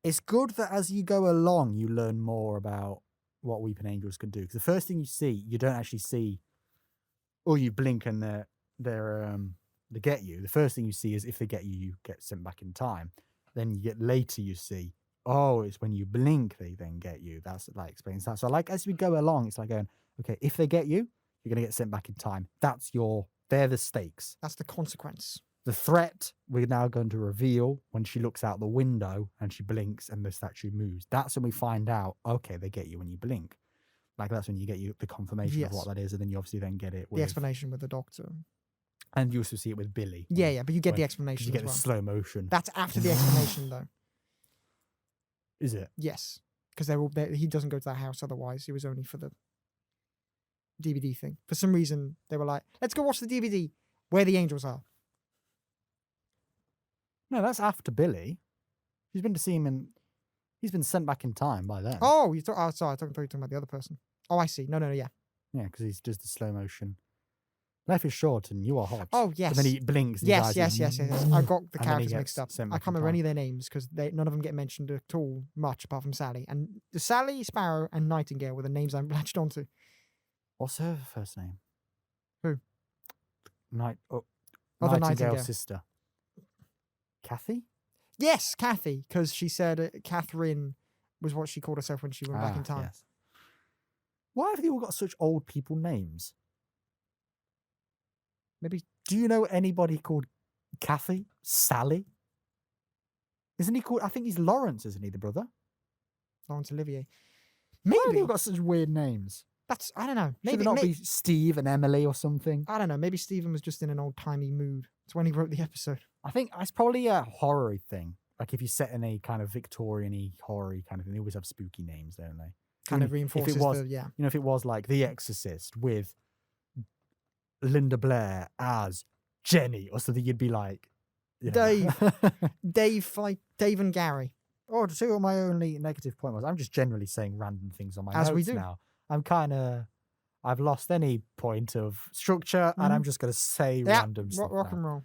Speaker 4: It's good that as you go along, you learn more about what Weeping Angels can do. Because the first thing you see, you don't actually see, or you blink and they get you. The first thing you see is if they get you, you get sent back in time. Then you get later, you see, oh, it's when you blink they then get you. That's like explains that. So like as we go along, it's like going, okay, if they get you, you're gonna get sent back in time. They're the stakes.
Speaker 5: That's the consequence.
Speaker 4: The threat we're now going to reveal when she looks out the window and she blinks and the statue moves. That's when we find out, okay, they get you when you blink. Like that's when you get the confirmation of
Speaker 5: Yes.
Speaker 4: what that is, and then you obviously then get it with
Speaker 5: The explanation with the Doctor.
Speaker 4: and you also see it with Billy.
Speaker 5: Yeah, but you get the
Speaker 4: when-
Speaker 5: explanation
Speaker 4: You get
Speaker 5: as
Speaker 4: the
Speaker 5: well.
Speaker 4: slow motion.
Speaker 5: That's after the explanation, though.
Speaker 4: Is it?
Speaker 5: Yes, because he doesn't go to that house otherwise. It was only for the DVD thing. For some reason, they were like, "Let's go watch the DVD where the angels are."
Speaker 4: No, that's after Billy. She's been to see him and he's been sent back in time by then.
Speaker 5: Oh, sorry, I thought you were talking about the other person. Oh, I see. No, yeah.
Speaker 4: Yeah, because he's just the slow motion. Life is short and you are hot.
Speaker 5: Oh, yes.
Speaker 4: And then he blinks. And his eyes
Speaker 5: Yes.
Speaker 4: go,
Speaker 5: I got the
Speaker 4: And then he
Speaker 5: characters
Speaker 4: gets
Speaker 5: mixed up.
Speaker 4: sent
Speaker 5: I
Speaker 4: back
Speaker 5: can't
Speaker 4: in
Speaker 5: remember any
Speaker 4: time.
Speaker 5: of their names because none of them get mentioned at all much apart from Sally. And Sally, Sparrow, and Nightingale were the names I'm latched onto.
Speaker 4: What's her first name?
Speaker 5: Who?
Speaker 4: Nightingale's
Speaker 5: Nightingale.
Speaker 4: sister. Kathy?
Speaker 5: Yes, Kathy, because she said Catherine was what she called herself when she went back in time.
Speaker 4: Yes. Why have they all got such old people names?
Speaker 5: Maybe
Speaker 4: Do you know anybody called Kathy? Sally? Isn't he called? I think he's Lawrence, isn't he, the brother?
Speaker 5: Lawrence Olivier.
Speaker 4: Why have they
Speaker 5: Maybe
Speaker 4: all got such weird names?
Speaker 5: that's I don't know.
Speaker 4: Should
Speaker 5: Maybe
Speaker 4: they not be Steve and Emily or something?
Speaker 5: I don't know. Maybe Stephen was just in an old timey mood. It's when he wrote the episode.
Speaker 4: I think it's probably a horror thing. Like if you set in a kind of Victorian-y, horror kind of thing, they always have spooky names, don't they?
Speaker 5: Kind of
Speaker 4: If
Speaker 5: reinforces
Speaker 4: it was,
Speaker 5: the
Speaker 4: you know, if it was like The Exorcist with Linda Blair as Jenny or something, you'd be like, you know.
Speaker 5: Dave and Gary.
Speaker 4: Oh, to see what my only negative point was, I'm just generally saying random things on my
Speaker 5: As we
Speaker 4: notes
Speaker 5: do.
Speaker 4: now. I've lost any point of structure, and I'm just going to say
Speaker 5: Yeah,
Speaker 4: random stuff.
Speaker 5: rock
Speaker 4: now.
Speaker 5: and roll.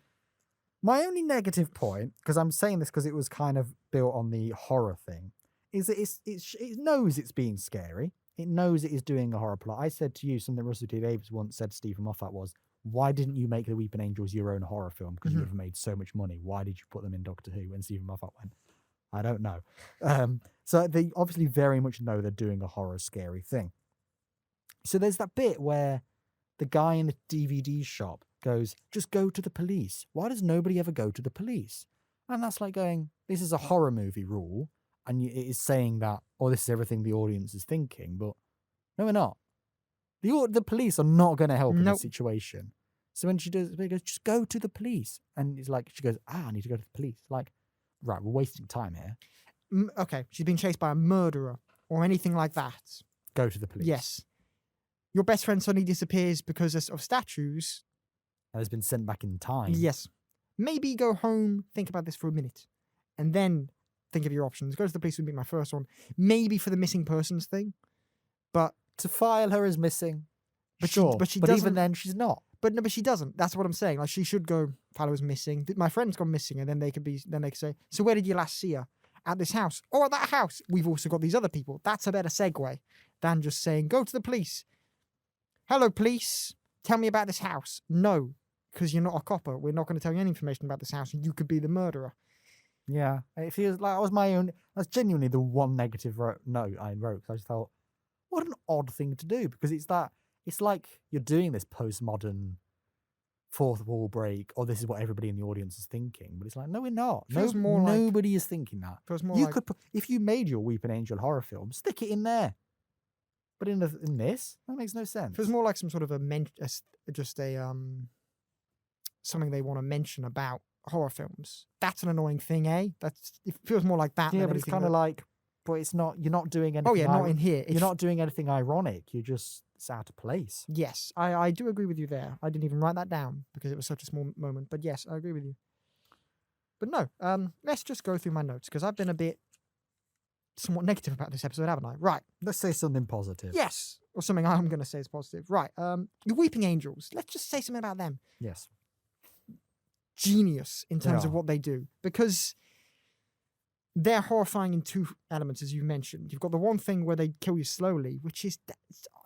Speaker 4: My only negative point, because I'm saying this because it was kind of built on the horror thing, is that it knows it's being scary. It knows it is doing a horror plot. I said to you something Russell T Davies once said to Stephen Moffat was, why didn't you make The Weeping Angels your own horror film? Because you would have made so much money. Why did you put them in Doctor Who? And Stephen Moffat went, I don't know. So they obviously very much know they're doing a horror scary thing. So there's that bit where the guy in the DVD shop goes, just go to the police. Why does nobody ever go to the police? And that's like going, this is a horror movie rule. And it is saying that, oh, this is everything the audience is thinking. But no, we're not. The police are not going to help in
Speaker 5: Nope.
Speaker 4: this situation. So when she goes, just go to the police. And it's like, she goes, I need to go to the police. Like, right, we're wasting time here.
Speaker 5: Okay, she's been chased by a murderer or anything like that.
Speaker 4: Go to the police.
Speaker 5: Yes. Your best friend suddenly disappears because of statues.
Speaker 4: and has been sent back in time.
Speaker 5: Yes. Maybe go home, think about this for a minute, and then think of your options. Go to the police would be my first one. Maybe for the missing persons thing, but
Speaker 4: To file her as missing,
Speaker 5: But
Speaker 4: sure.
Speaker 5: she
Speaker 4: but even
Speaker 5: doesn't-
Speaker 4: then, she's not.
Speaker 5: but no, but she doesn't. That's what I'm saying. Like she should go. Tyler was missing. My friend's gone missing, and then they could say, so where did you last see her? At this house or at that house? We've also got these other people. That's a better segue than just saying go to the police. Hello, police. Tell me about this house. No, because you're not a copper. We're not going to tell you any information about this house. You could be the murderer.
Speaker 4: Yeah, it feels like that was my own. That's genuinely the one negative note I wrote. 'Cause I just thought, what an odd thing to do, because it's like you're doing this postmodern fourth wall break, or this is what everybody in the audience is thinking. But it's like, no, we're not.
Speaker 5: Feels more like-
Speaker 4: Nobody is thinking that.
Speaker 5: Feels more
Speaker 4: You
Speaker 5: like
Speaker 4: could, if you made your Weeping Angel horror film, stick it in there. But in this, that makes no sense.
Speaker 5: feels more like some sort of something they want to mention about horror films. That's an annoying thing, eh? It feels more like that.
Speaker 4: Yeah,
Speaker 5: than
Speaker 4: but it's
Speaker 5: anything
Speaker 4: kind of
Speaker 5: that-
Speaker 4: like, but it's not. You're not doing anything.
Speaker 5: Oh yeah, not in here.
Speaker 4: You're not doing anything ironic. It's out of place.
Speaker 5: Yes, I do agree with you there. I didn't even write that down because it was such a small moment. But yes, I agree with you. But no, let's just go through my notes because I've been a bit somewhat negative about this episode, haven't I? Right.
Speaker 4: Let's say something positive.
Speaker 5: Yes. Or something I'm going to say is positive. Right. The Weeping Angels. Let's just say something about them.
Speaker 4: Yes.
Speaker 5: Genius in terms of
Speaker 4: are.
Speaker 5: what they do because they're horrifying in two elements, as you mentioned. You've got the one thing where they kill you slowly, which is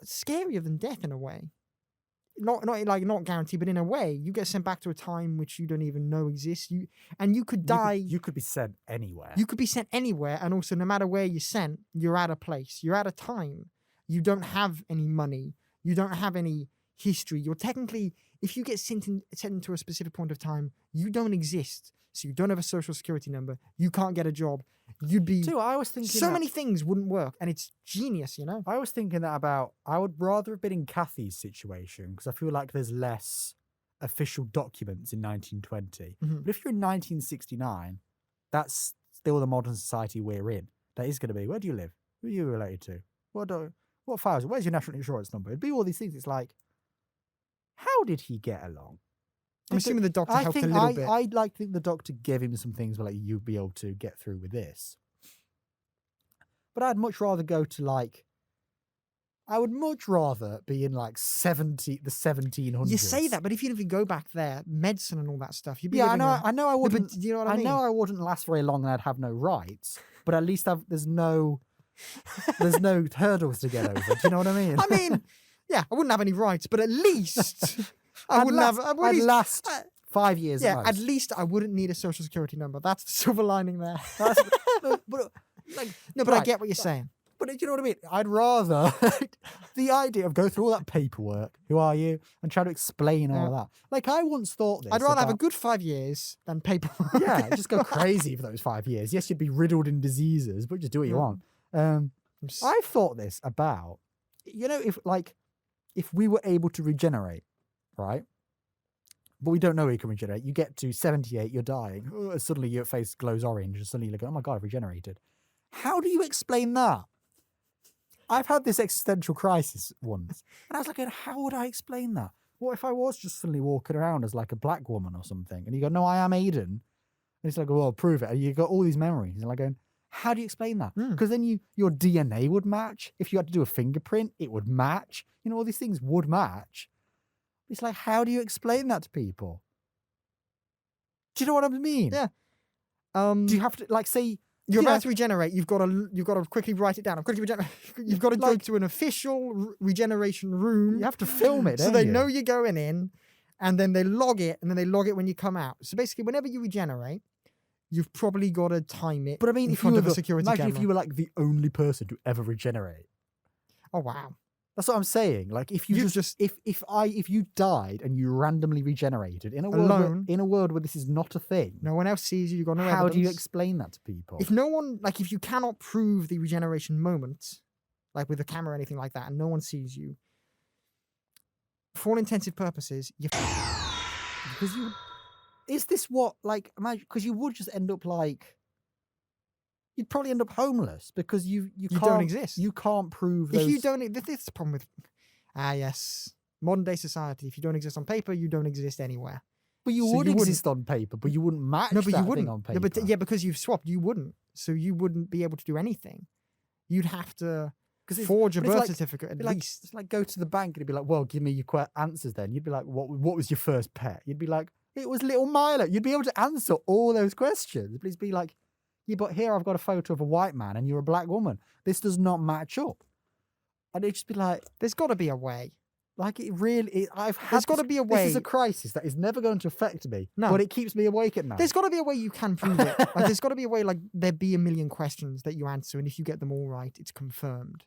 Speaker 5: scarier than death in a way. Not guaranteed, but in a way, you get sent back to a time which you don't even know exists. You could die.
Speaker 4: You could be sent anywhere.
Speaker 5: You could be sent anywhere, and also no matter where you're sent, you're at a place. You're at a time. You don't have any money. You don't have any history. You're technically, if you get sent into a specific point of time, you don't exist. So you don't have a social security number. You can't get a job. You'd be
Speaker 4: I was thinking
Speaker 5: so many things wouldn't work, and it's genius, you know.
Speaker 4: I was thinking that about. I would rather have been in Kathy's situation because I feel like there's less official documents in 1920.
Speaker 5: Mhm.
Speaker 4: But if you're in 1969, that's still the modern society we're in. That is going to be, where do you live? Who are you related to? What files? Where's your national insurance number? It'd be all these things. It's like, how did he get along?
Speaker 5: I'm assuming the doctor helped a little bit.
Speaker 4: I'd like to think the doctor gave him some things where like you'd be able to get through with this. But I'd much rather go to I would much rather be in the 1700s.
Speaker 5: You say that, but if you even go back there, medicine and all that stuff, you'd be
Speaker 4: Yeah,
Speaker 5: living
Speaker 4: I know I
Speaker 5: No,
Speaker 4: wouldn't.
Speaker 5: but do you know what I mean?
Speaker 4: know I wouldn't last very long and I'd have no rights. But at least there's no hurdles to get over. Do you know what I mean?
Speaker 5: I mean, yeah, I wouldn't have any rights, but at least I wouldn't have.
Speaker 4: I'd last 5 years.
Speaker 5: Yeah,
Speaker 4: most.
Speaker 5: at least I wouldn't need a social security number. That's the silver lining there.
Speaker 4: but
Speaker 5: No, but I get what you're saying.
Speaker 4: But do you know what I mean? I'd rather the idea of go through all that paperwork. Who are you? And try to explain all of that. Like I once thought this.
Speaker 5: I'd rather have a
Speaker 4: about-
Speaker 5: good 5 years than paperwork.
Speaker 4: Yeah, just go crazy for those 5 years. Yes, you'd be riddled in diseases, but just do what you want. I've thought this about, if we were able to regenerate, right? But we don't know we can regenerate. You get to 78, you're dying. Suddenly your face glows orange, and suddenly you go, oh my God, I've regenerated. How do you explain that? I've had this existential crisis once, and I was like, how would I explain that? What if I was just suddenly walking around as like a black woman or something? And you go, no, I am Aidan. And it's like, well, prove it. And you got all these memories. And I'm going, how do you explain that? Because then your DNA would match. If you had to do a fingerprint, it would match. All these things would match. It's like, how do you explain that to people? Do you know what I mean?
Speaker 5: Yeah.
Speaker 4: Do you have to say
Speaker 5: You're about to regenerate. You've got to quickly write it down. You've got to go to an official regeneration room.
Speaker 4: You have to film it,
Speaker 5: so
Speaker 4: don't
Speaker 5: they
Speaker 4: you?
Speaker 5: know you're going in, and then they log it, and then they log it when you come out. So basically, whenever you regenerate, you've probably got to time it.
Speaker 4: But I mean,
Speaker 5: in
Speaker 4: if you
Speaker 5: front
Speaker 4: were
Speaker 5: of a security
Speaker 4: imagine
Speaker 5: camera.
Speaker 4: if you were like the only person to ever regenerate.
Speaker 5: Oh wow.
Speaker 4: That's what I'm saying. Like if you if you died and you randomly regenerated in a world
Speaker 5: Alone.
Speaker 4: in a world where this is not a thing.
Speaker 5: No one else sees you. You've got no
Speaker 4: How do you
Speaker 5: evidence.
Speaker 4: explain that to people?
Speaker 5: If no one, if you cannot prove the regeneration moment, like with a camera or anything like that, and no one sees you, for all intensive purposes, you.
Speaker 4: Because is this what imagine? Because you would just end up you'd probably end up homeless because you
Speaker 5: don't
Speaker 4: can't
Speaker 5: exist.
Speaker 4: You can't prove
Speaker 5: If
Speaker 4: those.
Speaker 5: you don't, this is the problem with. Ah, yes. Modern day society, if you don't exist on paper, you don't exist anywhere.
Speaker 4: But you
Speaker 5: So
Speaker 4: would
Speaker 5: you wouldn't-
Speaker 4: exist on paper, but you wouldn't match
Speaker 5: No, but
Speaker 4: that
Speaker 5: you
Speaker 4: thing
Speaker 5: wouldn't.
Speaker 4: on paper.
Speaker 5: Yeah, but yeah, because you've swapped, you wouldn't. So you wouldn't be able to do anything. You'd have to forge a
Speaker 4: but it's
Speaker 5: birth
Speaker 4: like-
Speaker 5: certificate at
Speaker 4: It'd be like,
Speaker 5: least.
Speaker 4: it's like go to the bank and it'd be like, well, give me your answers then. You'd be like, what was your first pet? You'd be like, it was little Milo. You'd be able to answer all those questions. Please be like, yeah, but here I've got a photo of a white man and you're a black woman. This does not match up. And it'd just be like,
Speaker 5: There's got to be a way.
Speaker 4: like it really, I've had
Speaker 5: There's got to
Speaker 4: this-
Speaker 5: be a
Speaker 4: This is
Speaker 5: way.
Speaker 4: a crisis that is never going to affect me,
Speaker 5: No.
Speaker 4: but it keeps me awake at night.
Speaker 5: There's got to be a way you can prove it. Like, there's got to be a way, like, there be a million questions that you answer, and if you get them all right, it's confirmed.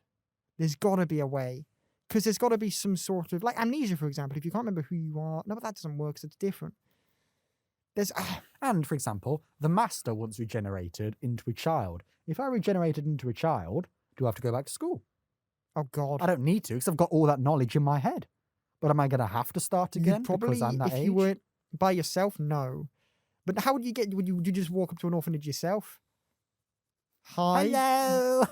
Speaker 5: There's got to be a way. Because there's got to be some sort of, like amnesia, for example. If you can't remember who you are, no, but that doesn't work, 'cause it's different. There's,
Speaker 4: And, for example, the master once regenerated into a child. If I regenerated into a child, do I have to go back to school?
Speaker 5: oh God.
Speaker 4: I don't need to because I've got all that knowledge in my head. But am I going to have to start
Speaker 5: You'd
Speaker 4: again
Speaker 5: probably,
Speaker 4: because I'm that
Speaker 5: if
Speaker 4: age?
Speaker 5: you weren't by yourself, no. But how would you get, would you just walk up to an orphanage yourself? Hi.
Speaker 4: Hello!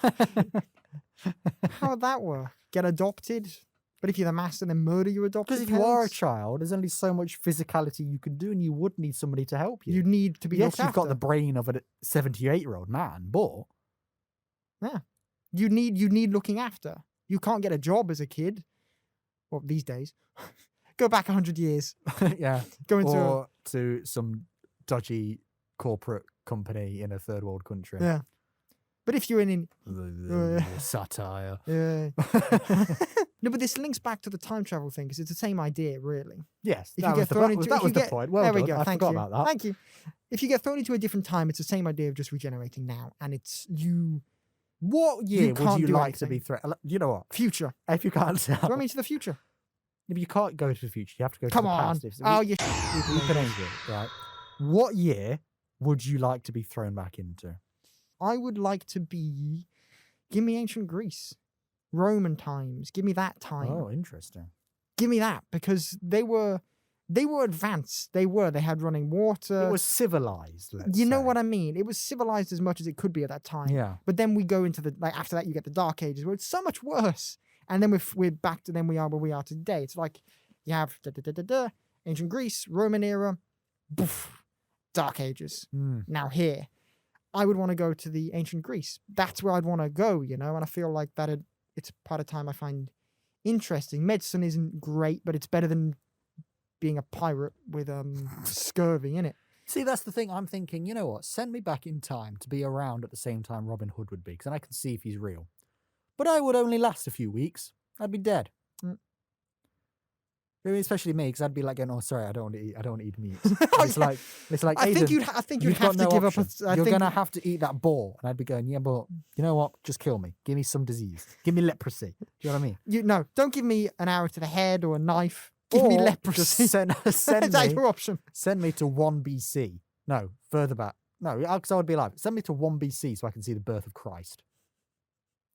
Speaker 5: How would that work? Get adopted? But if you're the master, then murder your adopted
Speaker 4: Because if you are a
Speaker 5: parents?
Speaker 4: child, there's only so much physicality you can do and you would need somebody to help you.
Speaker 5: You need to be
Speaker 4: Yes,
Speaker 5: looked
Speaker 4: you've got
Speaker 5: after.
Speaker 4: the brain of a 78-year-old man, but...
Speaker 5: You need looking after. You can't get a job as a kid. Well, these days. Go back 100 years.
Speaker 4: yeah.
Speaker 5: Go into
Speaker 4: Or to some dodgy corporate company in a third world country.
Speaker 5: yeah. But if you're in
Speaker 4: Satire.
Speaker 5: yeah. No, but this links back to the time travel thing because it's the same idea, really.
Speaker 4: Yes,
Speaker 5: If
Speaker 4: that
Speaker 5: you
Speaker 4: was
Speaker 5: get
Speaker 4: the,
Speaker 5: thrown
Speaker 4: that was,
Speaker 5: into,
Speaker 4: that
Speaker 5: if
Speaker 4: was
Speaker 5: you
Speaker 4: the
Speaker 5: get,
Speaker 4: point. Well
Speaker 5: there we
Speaker 4: done.
Speaker 5: go.
Speaker 4: I
Speaker 5: Thank
Speaker 4: forgot
Speaker 5: you.
Speaker 4: about that.
Speaker 5: Thank you. If you get thrown into a different time, it's the same idea of just regenerating now, and it's you
Speaker 4: What year would
Speaker 5: can't
Speaker 4: you
Speaker 5: do
Speaker 4: like to
Speaker 5: anything.
Speaker 4: be threatened? You know what?
Speaker 5: future.
Speaker 4: If you can't tell,
Speaker 5: Do I mean to the future?
Speaker 4: but you can't go to the future. You have to go
Speaker 5: Come
Speaker 4: to the
Speaker 5: on.
Speaker 4: past. If-
Speaker 5: Oh, you.
Speaker 4: euthanasia, right? What year would you like to be thrown back into?
Speaker 5: I would like to be. Give me ancient Greece, Roman times. Give me that time.
Speaker 4: Oh, interesting.
Speaker 5: Give me that because they were advanced. They had running water.
Speaker 4: It was civilized. Let's
Speaker 5: you know
Speaker 4: say.
Speaker 5: what I mean? It was civilized as much as it could be at that time.
Speaker 4: Yeah.
Speaker 5: But then we go into the like after that you get the Dark Ages where it's so much worse. And then we're back to then we are where we are today. It's like you have ancient Greece, Roman era, boof, Dark Ages.
Speaker 4: Mm.
Speaker 5: Now here, I would want to go to the ancient Greece. That's where I'd want to go, you know. And I feel like it's part of time I find interesting. Medicine isn't great, but it's better than being a pirate with scurvy, innit?
Speaker 4: See, that's the thing. I'm thinking, you know what? Send me back in time to be around at the same time Robin Hood would be, because then I can see if he's real. But I would only last a few weeks. I'd be dead.
Speaker 5: Mm.
Speaker 4: I mean, especially me, because I'd be like, "Oh, sorry, I don't want to eat meat."
Speaker 5: Oh,
Speaker 4: it's
Speaker 5: yeah.
Speaker 4: like.
Speaker 5: I think
Speaker 4: Aidan,
Speaker 5: you'd
Speaker 4: you've
Speaker 5: have
Speaker 4: got
Speaker 5: to
Speaker 4: no
Speaker 5: give up.
Speaker 4: option. You're gonna have to eat that boar, and I'd be going, "Yeah, but you know what? Just kill me. Give me some disease. Give me leprosy." Do you know what I mean?
Speaker 5: No, don't give me an arrow to the head or a knife. Give me
Speaker 4: Or
Speaker 5: leprosy.
Speaker 4: Just send
Speaker 5: Is that
Speaker 4: me.
Speaker 5: your option?
Speaker 4: Send me to 1 BC. No, further back. No, because I would be alive. Send me to 1 BC so I can see the birth of Christ.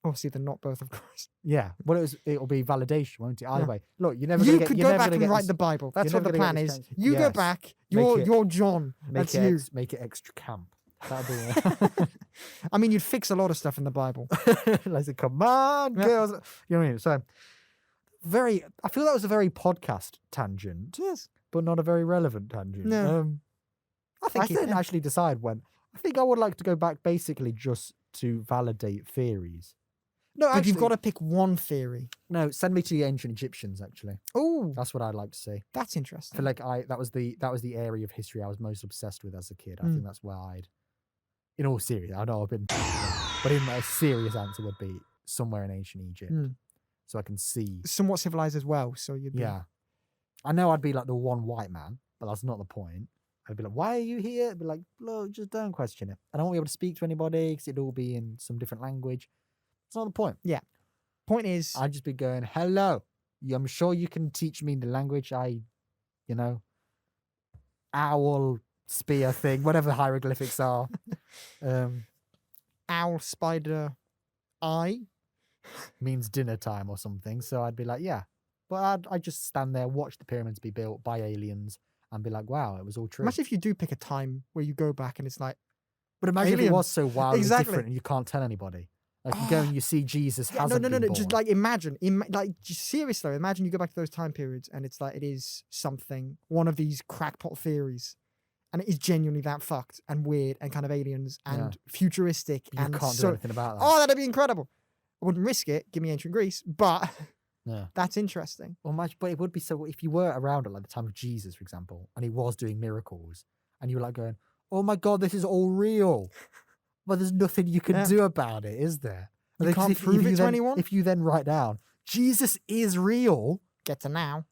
Speaker 5: Obviously, the not birth of Christ.
Speaker 4: Yeah. Well, it'll be validation, won't it? Either
Speaker 5: Yeah.
Speaker 4: way. Look, you're never
Speaker 5: You
Speaker 4: gonna get.
Speaker 5: could
Speaker 4: you're
Speaker 5: go
Speaker 4: never
Speaker 5: back
Speaker 4: gonna
Speaker 5: and
Speaker 4: get
Speaker 5: write
Speaker 4: this-
Speaker 5: the Bible. That's
Speaker 4: you're
Speaker 5: what the
Speaker 4: never
Speaker 5: plan
Speaker 4: gonna get
Speaker 5: is.
Speaker 4: this chance.
Speaker 5: You go
Speaker 4: Yes.
Speaker 5: back.
Speaker 4: Make
Speaker 5: You're John.
Speaker 4: Make
Speaker 5: That's
Speaker 4: it
Speaker 5: you.
Speaker 4: make it extra camp. That'd be
Speaker 5: I mean, you'd fix a lot of stuff in the Bible.
Speaker 4: like, say, come on,
Speaker 5: Yeah.
Speaker 4: girls. You know what I mean? So, I feel that was a very podcast tangent,
Speaker 5: Yes.
Speaker 4: but not a very relevant tangent.
Speaker 5: No. I
Speaker 4: I
Speaker 5: think
Speaker 4: didn't actually decide when. I think I would like to go back basically just to validate theories. No,
Speaker 5: But you've
Speaker 4: actually-
Speaker 5: got to pick one theory.
Speaker 4: No, send me to the ancient Egyptians. Actually,
Speaker 5: Oh,
Speaker 4: that's what I'd like to see.
Speaker 5: that's
Speaker 4: I
Speaker 5: interesting.
Speaker 4: feel like that was the area of history I was most obsessed with as a kid. I
Speaker 5: Mm.
Speaker 4: think that's where in all seriousness, I know I've been, but in my serious answer would be somewhere in ancient Egypt,
Speaker 5: Mm.
Speaker 4: so I can see.
Speaker 5: Somewhat civilized as well. So you'd be.
Speaker 4: Yeah, I know I'd be like the one white man, but that's not the point. I'd be like, "Why are you here?" I'd be like, "Look, just don't question it. I don't want to be able to speak to anybody because it'd all be in some different language. It's not the point."
Speaker 5: Point is,
Speaker 4: I'd just be going, "Hello, I'm sure you can teach me the language owl spear thing, whatever the hieroglyphics are."
Speaker 5: owl, spider, eye.
Speaker 4: Means dinner time or something. So I'd be like, yeah. But I'd just stand there, watch the pyramids be built by aliens, and be like, wow, it was all true.
Speaker 5: Imagine if you do pick a time where you go back and it's like,
Speaker 4: But imagine if it
Speaker 5: aliens.
Speaker 4: was so wildly
Speaker 5: Exactly.
Speaker 4: different and you can't tell anybody. Like you go and you see Jesus
Speaker 5: Yeah,
Speaker 4: hasn't
Speaker 5: no.
Speaker 4: been born.
Speaker 5: Just like imagine, just seriously, imagine you go back to those time periods and it's like it is something, one of these crackpot theories, and it is genuinely that fucked and weird and kind of aliens and futuristic
Speaker 4: you
Speaker 5: and
Speaker 4: can't do
Speaker 5: so.
Speaker 4: anything about that.
Speaker 5: Oh, that'd be incredible. I wouldn't risk it. Give me ancient Greece, but
Speaker 4: Yeah.
Speaker 5: that's interesting.
Speaker 4: Well, but it would be so if you were around at like the time of Jesus, for example, and he was doing miracles, and you were like going, "Oh my God, this is all real," but there's nothing you can do about it, is there?
Speaker 5: You
Speaker 4: Because
Speaker 5: can't prove it to anyone.
Speaker 4: If you then write down Jesus is real,
Speaker 5: Get to now.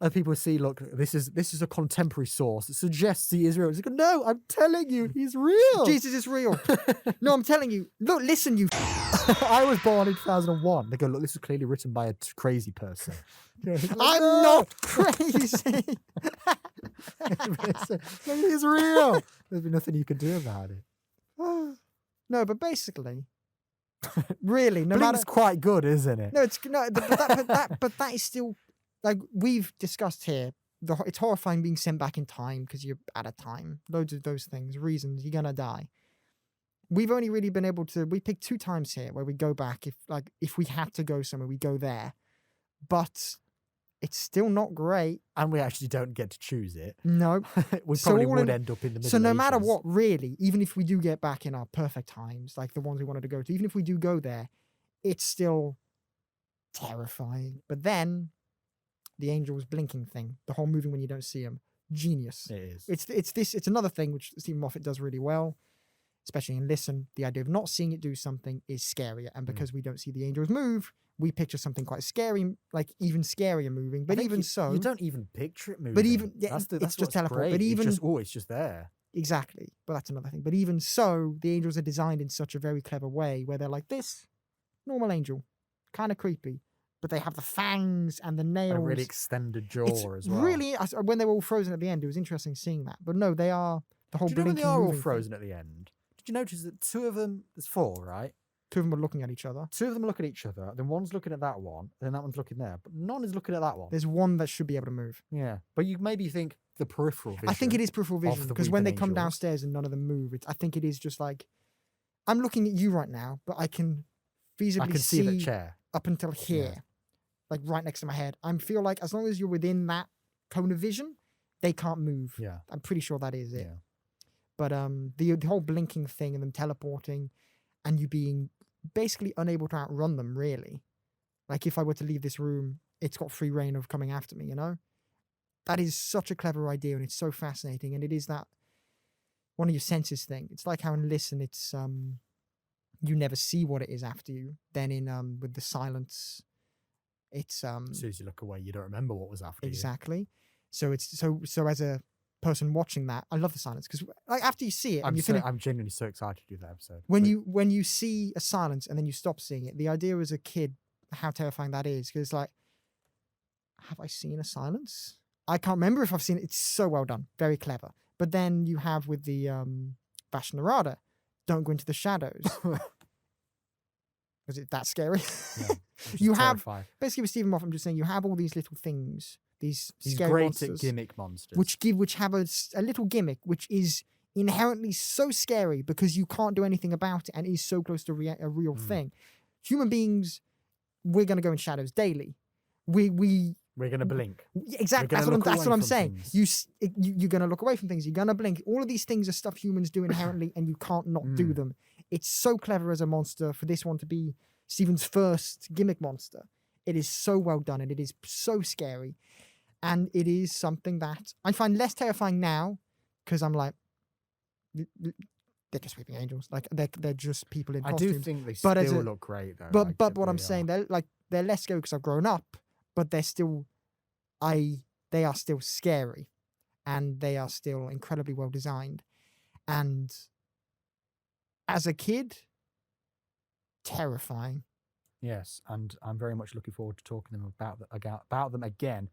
Speaker 4: and people see, look, this is a contemporary source that suggests he is real. It's like, no, I'm telling you, he's real.
Speaker 5: Jesus is real. No, I'm telling you. Look, listen, you.
Speaker 4: I was born in 2001. They go, look, this is clearly written by a crazy person.
Speaker 5: I'm not crazy.
Speaker 4: He's real. There's nothing you can do about it.
Speaker 5: No, but basically, really, no
Speaker 4: But
Speaker 5: matter.
Speaker 4: it's quite good, isn't it?
Speaker 5: No, it's no, but that is still like we've discussed here. It's horrifying being sent back in time because you're out of time. Loads of those things, reasons you're gonna die. We've only really been able to. We picked 2 times here where we go back. If we had to go somewhere, we go there, but it's still not great.
Speaker 4: And we actually don't get to choose it.
Speaker 5: No,
Speaker 4: We
Speaker 5: So
Speaker 4: probably
Speaker 5: all
Speaker 4: would
Speaker 5: in-
Speaker 4: end up in the Middle
Speaker 5: so no matter
Speaker 4: Ages.
Speaker 5: what, really, even if we do get back in our perfect times, like the ones we wanted to go to, even if we do go there, it's still terrifying. But then the angels blinking thing, the whole moving when you don't see them, genius.
Speaker 4: It is.
Speaker 5: It's another thing which Stephen Moffat does really well, especially in Listen. The idea of not seeing it do something is scarier, and because we don't see the angels move, we picture something quite scary, like even scarier moving. But
Speaker 4: I think
Speaker 5: even so,
Speaker 4: you don't even picture it moving.
Speaker 5: But even- yeah,
Speaker 4: that's
Speaker 5: it's just
Speaker 4: what's
Speaker 5: teleport,
Speaker 4: great.
Speaker 5: but even-
Speaker 4: it's just there.
Speaker 5: exactly. But that's another thing. But even so, the angels are designed in such a very clever way where they're like this normal angel, kind of creepy, but they have the fangs and the nails.
Speaker 4: And a really extended jaw
Speaker 5: It's
Speaker 4: as well.
Speaker 5: really when they were all frozen at the end. It was interesting seeing that. But no, they are the whole
Speaker 4: Do you know when
Speaker 5: blinking
Speaker 4: they are all
Speaker 5: moving thing.
Speaker 4: frozen at the end? Did you notice that 2 of them? There's 4, right?
Speaker 5: 2 of them are looking at each other.
Speaker 4: 2 of them look at each other. Then one's looking at that one. Then that one's looking there. But none is looking at that one.
Speaker 5: There's one that should be able to move.
Speaker 4: Yeah, but you maybe think the peripheral vision.
Speaker 5: I think it is peripheral
Speaker 4: of
Speaker 5: vision
Speaker 4: the
Speaker 5: because when they
Speaker 4: weeping
Speaker 5: come
Speaker 4: angels.
Speaker 5: downstairs and none of them move, I think it is just like I'm looking at you right now, but I can feasibly
Speaker 4: I can see the chair.
Speaker 5: up until here, like right next to my head. I feel like as long as you're within that cone of vision, they can't move.
Speaker 4: Yeah,
Speaker 5: I'm pretty sure that is it.
Speaker 4: yeah.
Speaker 5: But the whole blinking thing and them teleporting and you being basically unable to outrun them, really. Like if I were to leave this room, it's got free reign of coming after me, you know? That is such a clever idea and it's so fascinating. And it is that one of your senses thing. It's like how in Listen, it's you never see what it is after you. Then in with the silence, it's
Speaker 4: As soon as you look away, you don't remember what was after
Speaker 5: exactly. So it's so as a person watching that, I love the silence because like after you see it, and you finish,
Speaker 4: I'm genuinely so excited to do that episode.
Speaker 5: when
Speaker 4: But
Speaker 5: you see a silence and then you stop seeing it, the idea as a kid how terrifying that is because it's like, have I seen a silence? I can't remember if I've seen it. It's so well done, very clever. But then you have with the Vashnarada, don't go into the shadows. Was it that scary?
Speaker 4: yeah, I'm
Speaker 5: You
Speaker 4: just
Speaker 5: have
Speaker 4: terrified.
Speaker 5: basically with Stephen Moffat, I'm just saying you have all these little things, these
Speaker 4: He's
Speaker 5: scary
Speaker 4: great
Speaker 5: monsters,
Speaker 4: at gimmick monsters.
Speaker 5: which have a little gimmick which is inherently so scary because you can't do anything about it and is so close to a real thing. Human beings, we're going to go in shadows daily.
Speaker 4: we're gonna blink.
Speaker 5: Yeah, exactly.
Speaker 4: gonna look
Speaker 5: That's what
Speaker 4: away
Speaker 5: I'm
Speaker 4: from
Speaker 5: saying.
Speaker 4: things.
Speaker 5: You're going to look away from things. You're going to blink. All of these things are stuff humans do inherently, and you can't not do them. It's so clever as a monster for this one to be Stephen's first gimmick monster. It is so well done, and it is so scary, and it is something that I find less terrifying now because I'm like, they're just weeping angels. Like they're just people in
Speaker 4: I
Speaker 5: costumes.
Speaker 4: do think they
Speaker 5: But as
Speaker 4: still
Speaker 5: a-
Speaker 4: look great though.
Speaker 5: But
Speaker 4: like,
Speaker 5: but
Speaker 4: they
Speaker 5: what I'm
Speaker 4: really
Speaker 5: saying,
Speaker 4: are.
Speaker 5: they're less scary because I've grown up, but they're still, they are still scary, and they are still incredibly well designed, and as a kid, terrifying.
Speaker 4: Yes, and I'm very much looking forward to talking to them about them again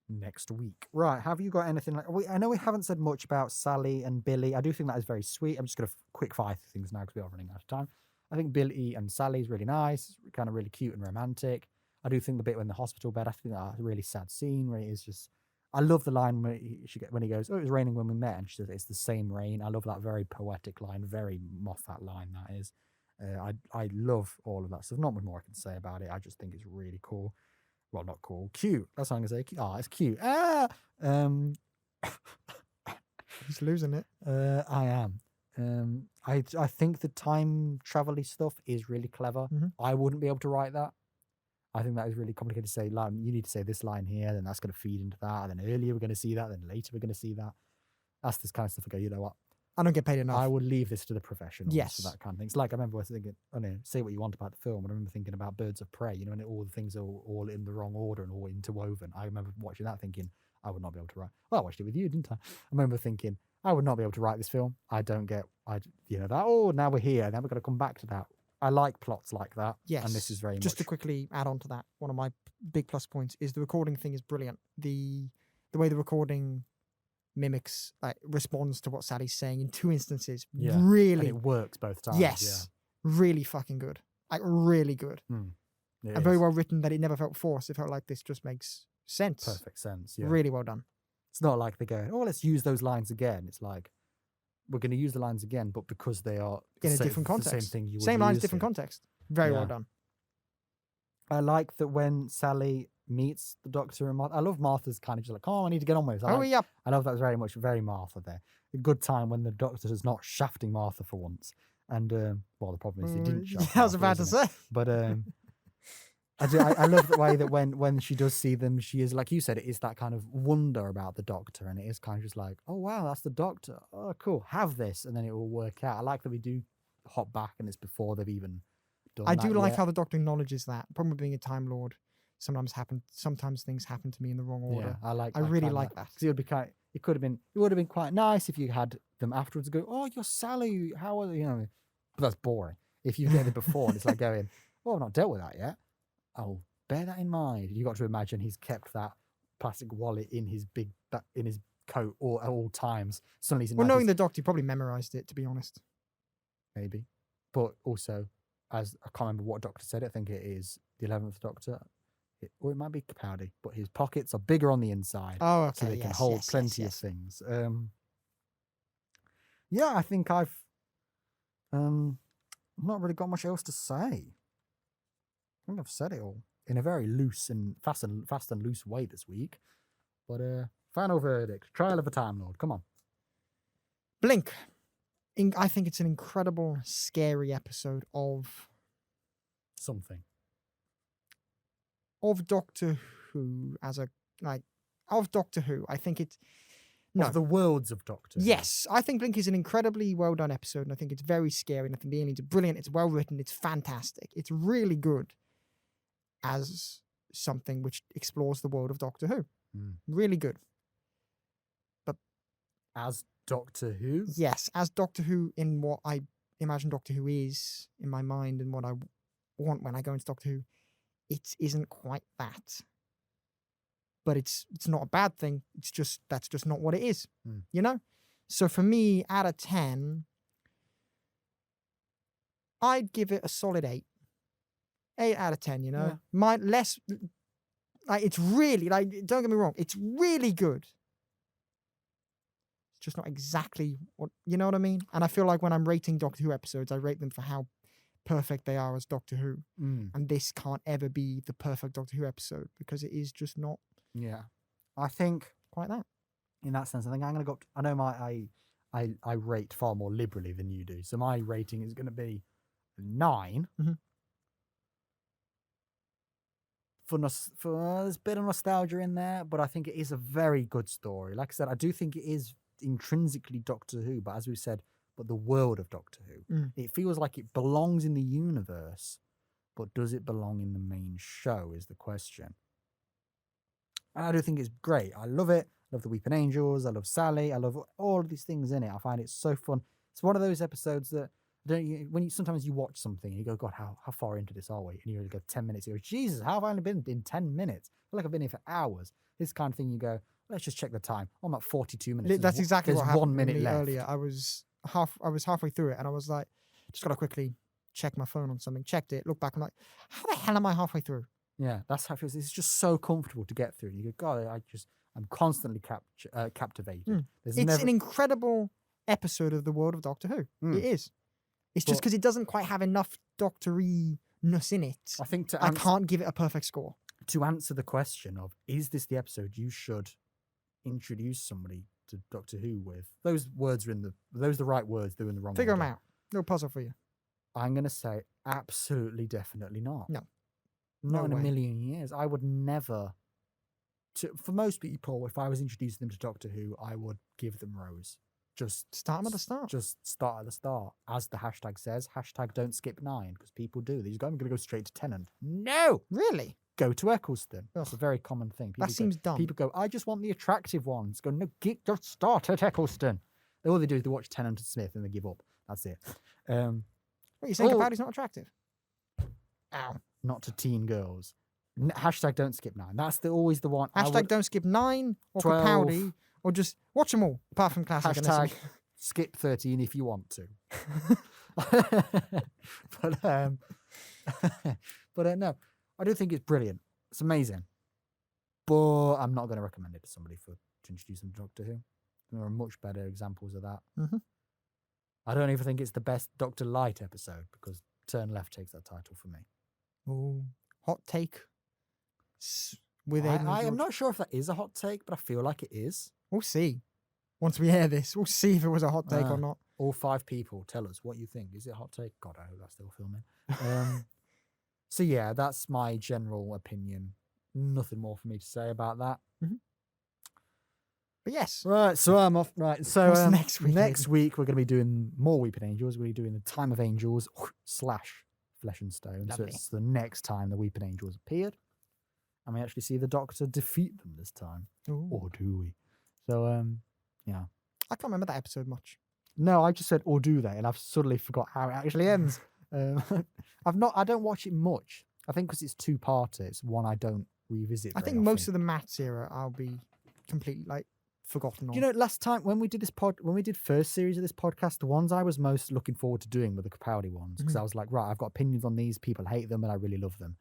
Speaker 4: next week. Right, have you got anything like? I know we haven't said much about Sally and Billy. I do think that is very sweet. I'm just going to quick fire through things now because we are running out of time. I think Billy and Sally is really nice, kind of really cute and romantic. I do think the bit in the hospital bed, I think that's a really sad scene where it is just. I love the line when he goes, "Oh, it was raining when we met," and she says, "It's the same rain." I love that very poetic line, very Moffat line that is. I love all of that stuff. Not much more I can say about it. I just think it's really cool. Well, not cool, cute. That's what I'm gonna say. Oh, it's cute.
Speaker 5: He's losing it.
Speaker 4: I am. I think the time travel-y stuff is really clever.
Speaker 5: Mhm.
Speaker 4: I wouldn't be able to write that. I think that is really complicated to say. Line, you need to say this line here, then that's going to feed into that. And then earlier we're going to see that, then later we're going to see that. That's this kind of stuff. I go, you know what?
Speaker 5: I don't get paid enough.
Speaker 4: I would leave this to the professionals
Speaker 5: Yes.
Speaker 4: for that kind of thing. It's like I remember thinking, oh no, say what you want about the film. And I remember thinking about Birds of Prey, you know, and all the things are all in the wrong order and all interwoven. I remember watching that thinking, I would not be able to write. Well, I watched it with you, didn't I? I remember thinking, I would not be able to write this film. I don't get, you know, that, oh, now we're here. Now we've got to come back to that. I like plots like that.
Speaker 5: Yes.
Speaker 4: And this is very
Speaker 5: Just
Speaker 4: much.
Speaker 5: to quickly add on to that, one of my big plus points is the recording thing is brilliant. The way the recording mimics, like, responds to what Sally's saying in 2 instances.
Speaker 4: Yeah. And
Speaker 5: Really,
Speaker 4: it works both times.
Speaker 5: yes, really fucking good. Like, really good.
Speaker 4: Yeah. It
Speaker 5: And very
Speaker 4: is.
Speaker 5: well written that it never felt forced. It felt like this just makes sense.
Speaker 4: Perfect sense. Yeah.
Speaker 5: Really well done.
Speaker 4: It's not like they go, oh, let's use those lines again. It's like, we're going to use the lines again, but because they are
Speaker 5: In a
Speaker 4: the
Speaker 5: different
Speaker 4: the same
Speaker 5: context.
Speaker 4: thing you would
Speaker 5: Same lines,
Speaker 4: use
Speaker 5: different
Speaker 4: here.
Speaker 5: context. Very well
Speaker 4: Yeah.
Speaker 5: done.
Speaker 4: I like that when Sally meets the Doctor and Martha. I love Martha's kind of just like, oh, I need to get on with this. I
Speaker 5: Hurry up.
Speaker 4: love that very Martha there. A good time when the Doctor is not shafting Martha for once. And, well, the problem is he didn't shaft
Speaker 5: I was
Speaker 4: Martha,
Speaker 5: about to
Speaker 4: isn't it?
Speaker 5: say.
Speaker 4: But I love the way that when she does see them, she is, like you said, it is that kind of wonder about the Doctor. And it is kind of just like, oh, wow, that's the Doctor. Oh, cool. Have this. And then it will work out. I like that we do hop back and it's before they've even done
Speaker 5: I
Speaker 4: that
Speaker 5: do like
Speaker 4: yet.
Speaker 5: how the Doctor acknowledges that. Problem with being a Time Lord, sometimes things happen to me in the wrong order.
Speaker 4: Yeah,
Speaker 5: I really
Speaker 4: kinda
Speaker 5: like that.
Speaker 4: 'cause it would have been quite nice if you had them afterwards go, oh, you're Sally. How are you know? But that's boring. If you get it before and it's like going, oh, I've not dealt with that yet. I'll bear that in mind. You got to imagine he's kept that plastic wallet in his coat at all times. Suddenly he's in
Speaker 5: Well,
Speaker 4: like
Speaker 5: knowing
Speaker 4: his-
Speaker 5: the Doctor, he probably memorized it, to be honest.
Speaker 4: maybe, but also as I can't remember what Doctor said. I think it is the 11th Doctor. Or it might be Capaldi, but his pockets are bigger on the inside.
Speaker 5: Oh, okay.
Speaker 4: So they can
Speaker 5: yes,
Speaker 4: hold
Speaker 5: yes, yes,
Speaker 4: plenty
Speaker 5: yes.
Speaker 4: of things. Yeah, I think I've not really got much else to say. I think I've said it all in a very loose and fast and loose way this week. But final verdict: Trial of a Time Lord. Come on.
Speaker 5: Blink. I think it's an incredible, scary episode of
Speaker 4: Something.
Speaker 5: Doctor Who of Doctor Who. I think it's no.
Speaker 4: Of the worlds of Doctor Who.
Speaker 5: Yes, I think Blink is an incredibly well done episode, and I think it's very scary. And I think the aliens are brilliant. It's well written. It's fantastic. It's really good as something which explores the world of Doctor Who.
Speaker 4: Mm.
Speaker 5: Really good.
Speaker 4: As Doctor Who.
Speaker 5: Yes, as Doctor Who in what I imagine Doctor Who is in my mind and what I want when I go into Doctor Who, it isn't quite that. But it's not a bad thing. That's just not what it is.
Speaker 4: Mm.
Speaker 5: You know? So for me, out of 10, I'd give it a solid 8. 8 out of 10, you know? It's really, don't get me wrong, it's really good. It's just not exactly what, you know what I mean? And I feel like when I'm rating Doctor Who episodes, I rate them for how perfect they are as Doctor Who.
Speaker 4: Mm.
Speaker 5: And this can't ever be the perfect Doctor Who episode because it is just not
Speaker 4: Yeah. I think
Speaker 5: quite that.
Speaker 4: in that sense, I think I'm going to go up. I know I rate far more liberally than you do, so my rating is going to be 9.
Speaker 5: Mhm.
Speaker 4: For there's a bit of nostalgia in there, but I think it is a very good story. Like I said, I do think it is intrinsically Doctor Who, but as we said, but the world of Doctor Who,
Speaker 5: Mm.
Speaker 4: it feels like it belongs in the universe, but does it belong in the main show? Is the question. And I do think it's great. I love it. I love the Weeping Angels. I love Sally. I love all of these things in it. I find it so fun. It's one of those episodes that sometimes you watch something and you go, God, how far into this are we? And you go 10 minutes. You go, Jesus, how have I only been in 10 minutes? I feel like I've been here for hours. This kind of thing. You go, let's just check the time. I'm at 42 minutes.
Speaker 5: That's exactly what
Speaker 4: there's
Speaker 5: happened
Speaker 4: 1
Speaker 5: to
Speaker 4: minute
Speaker 5: me
Speaker 4: left.
Speaker 5: earlier. I was halfway through it and I was like, just gotta quickly check my phone on something. Checked it, looked back, I'm like, how the hell am I halfway through?
Speaker 4: Yeah, that's how it feels. It's just so comfortable to get through. You go, God, I'm constantly captivated.
Speaker 5: Mm.
Speaker 4: There's
Speaker 5: It's
Speaker 4: never
Speaker 5: an incredible episode of the world of Doctor Who.
Speaker 4: Mm.
Speaker 5: It is. It's just
Speaker 4: But-
Speaker 5: because it doesn't quite have enough Doctor-y-ness in it.
Speaker 4: I think to
Speaker 5: I
Speaker 4: answer,
Speaker 5: can't give it a perfect score.
Speaker 4: to answer the question of is this the episode you should introduce somebody to Doctor Who with, those words are the right words, they're in the wrong
Speaker 5: Figure them
Speaker 4: order.
Speaker 5: out. Little puzzle for you.
Speaker 4: I'm going to say absolutely, definitely not.
Speaker 5: No.
Speaker 4: Not
Speaker 5: No
Speaker 4: in a
Speaker 5: way.
Speaker 4: million years. I would never. For most people, if I was introducing them to Doctor Who, I would give them Rose. Just
Speaker 5: Start 'em at the start.
Speaker 4: Just start at the start. As the hashtag says, hashtag don't skip 9, because people do. These guys are going to go straight to Tennant. No!
Speaker 5: Really?
Speaker 4: Go to Eccleston. That's a
Speaker 5: Ugh.
Speaker 4: very common thing. People
Speaker 5: That seems dumb.
Speaker 4: People go, I just want the attractive ones. Go, no, just start at Eccleston. All they do is they watch Tennant and Smith and they give up. That's it.
Speaker 5: What, you saying
Speaker 4: Oh.
Speaker 5: Capaldi's not attractive? Ow.
Speaker 4: Not to teen girls. Hashtag don't skip 9. That's always the one. I
Speaker 5: Hashtag
Speaker 4: would-
Speaker 5: don't skip 9 or
Speaker 4: 12.
Speaker 5: Capaldi, or just watch them all, apart from classic. and
Speaker 4: Hashtag
Speaker 5: SME.
Speaker 4: skip 13 if you want to. but no, I do think it's brilliant. It's amazing. But I'm not going to recommend it to somebody to introduce them to Doctor Who. There are much better examples of that.
Speaker 5: Mhm.
Speaker 4: I don't even think it's the best Doctor Light episode because Turn Left takes that title for me.
Speaker 5: Ooh, hot take. With Aidan and
Speaker 4: I am
Speaker 5: George.
Speaker 4: not sure if that is a hot take, but I feel like it is.
Speaker 5: We'll see. Once we air this, we'll see if it was a hot take
Speaker 4: Ah.
Speaker 5: or not.
Speaker 4: All 5 people, tell us what you think. Is it a hot take? God, I hope that's still filming. So yeah, that's my general opinion. Nothing more for me to say about that.
Speaker 5: But yes,
Speaker 4: Right, so I'm off. Right, so
Speaker 5: What's next week,
Speaker 4: next
Speaker 5: Aidan?
Speaker 4: week we're going to be doing more Weeping Angels. We're going to be doing the Time of Angels / Flesh and Stone. So
Speaker 5: Lovely.
Speaker 4: it's the next time the Weeping Angels appeared, and we actually see the Doctor defeat them this time,
Speaker 5: Ooh.
Speaker 4: or do we? So yeah.
Speaker 5: I can't remember that episode much.
Speaker 4: No, I just said or do they, and I've suddenly forgot how it actually ends. I don't watch it much. I think because it's 2-parter, it's one I don't revisit.
Speaker 5: I think most of the Matt's era, I'll be completely forgotten on.
Speaker 4: You know, last time when we did first series of this podcast, the ones I was most looking forward to doing were the Capaldi ones because I was like, right, I've got opinions on these. People hate them, and I really love them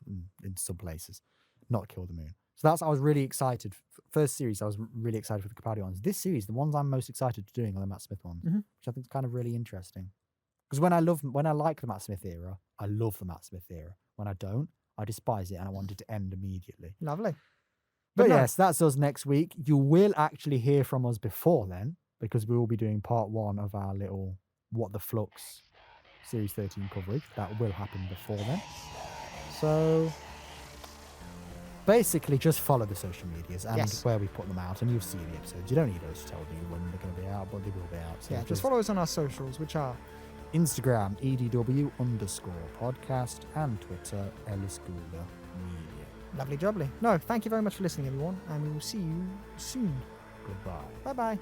Speaker 4: in some places. Not Kill the Moon. So I was really excited. First series, I was really excited for the Capaldi ones. This series, the ones I'm most excited to doing are the Matt Smith ones, which I think is kind of really interesting. Because when I like the Matt Smith era, I love the Matt Smith era. When I don't, I despise it and I want it to end immediately.
Speaker 5: Lovely.
Speaker 4: But
Speaker 5: no.
Speaker 4: yes, that's us next week. You will actually hear from us before then, because we will be doing part 1 of our little What the Flux Series 13 coverage. That will happen before then. So basically just follow the social medias and
Speaker 5: Yes.
Speaker 4: where we put them out, and you'll see the episodes. You don't need us to tell you when they're going to be out, but they will be out. So
Speaker 5: Yeah, just follow us on our socials, which are
Speaker 4: Instagram, EDW_podcast, and Twitter, Ellis Gula Media.
Speaker 5: lovely jubbly. No, thank you very much for listening, everyone, and we will see you soon.
Speaker 4: Goodbye.
Speaker 5: Bye bye.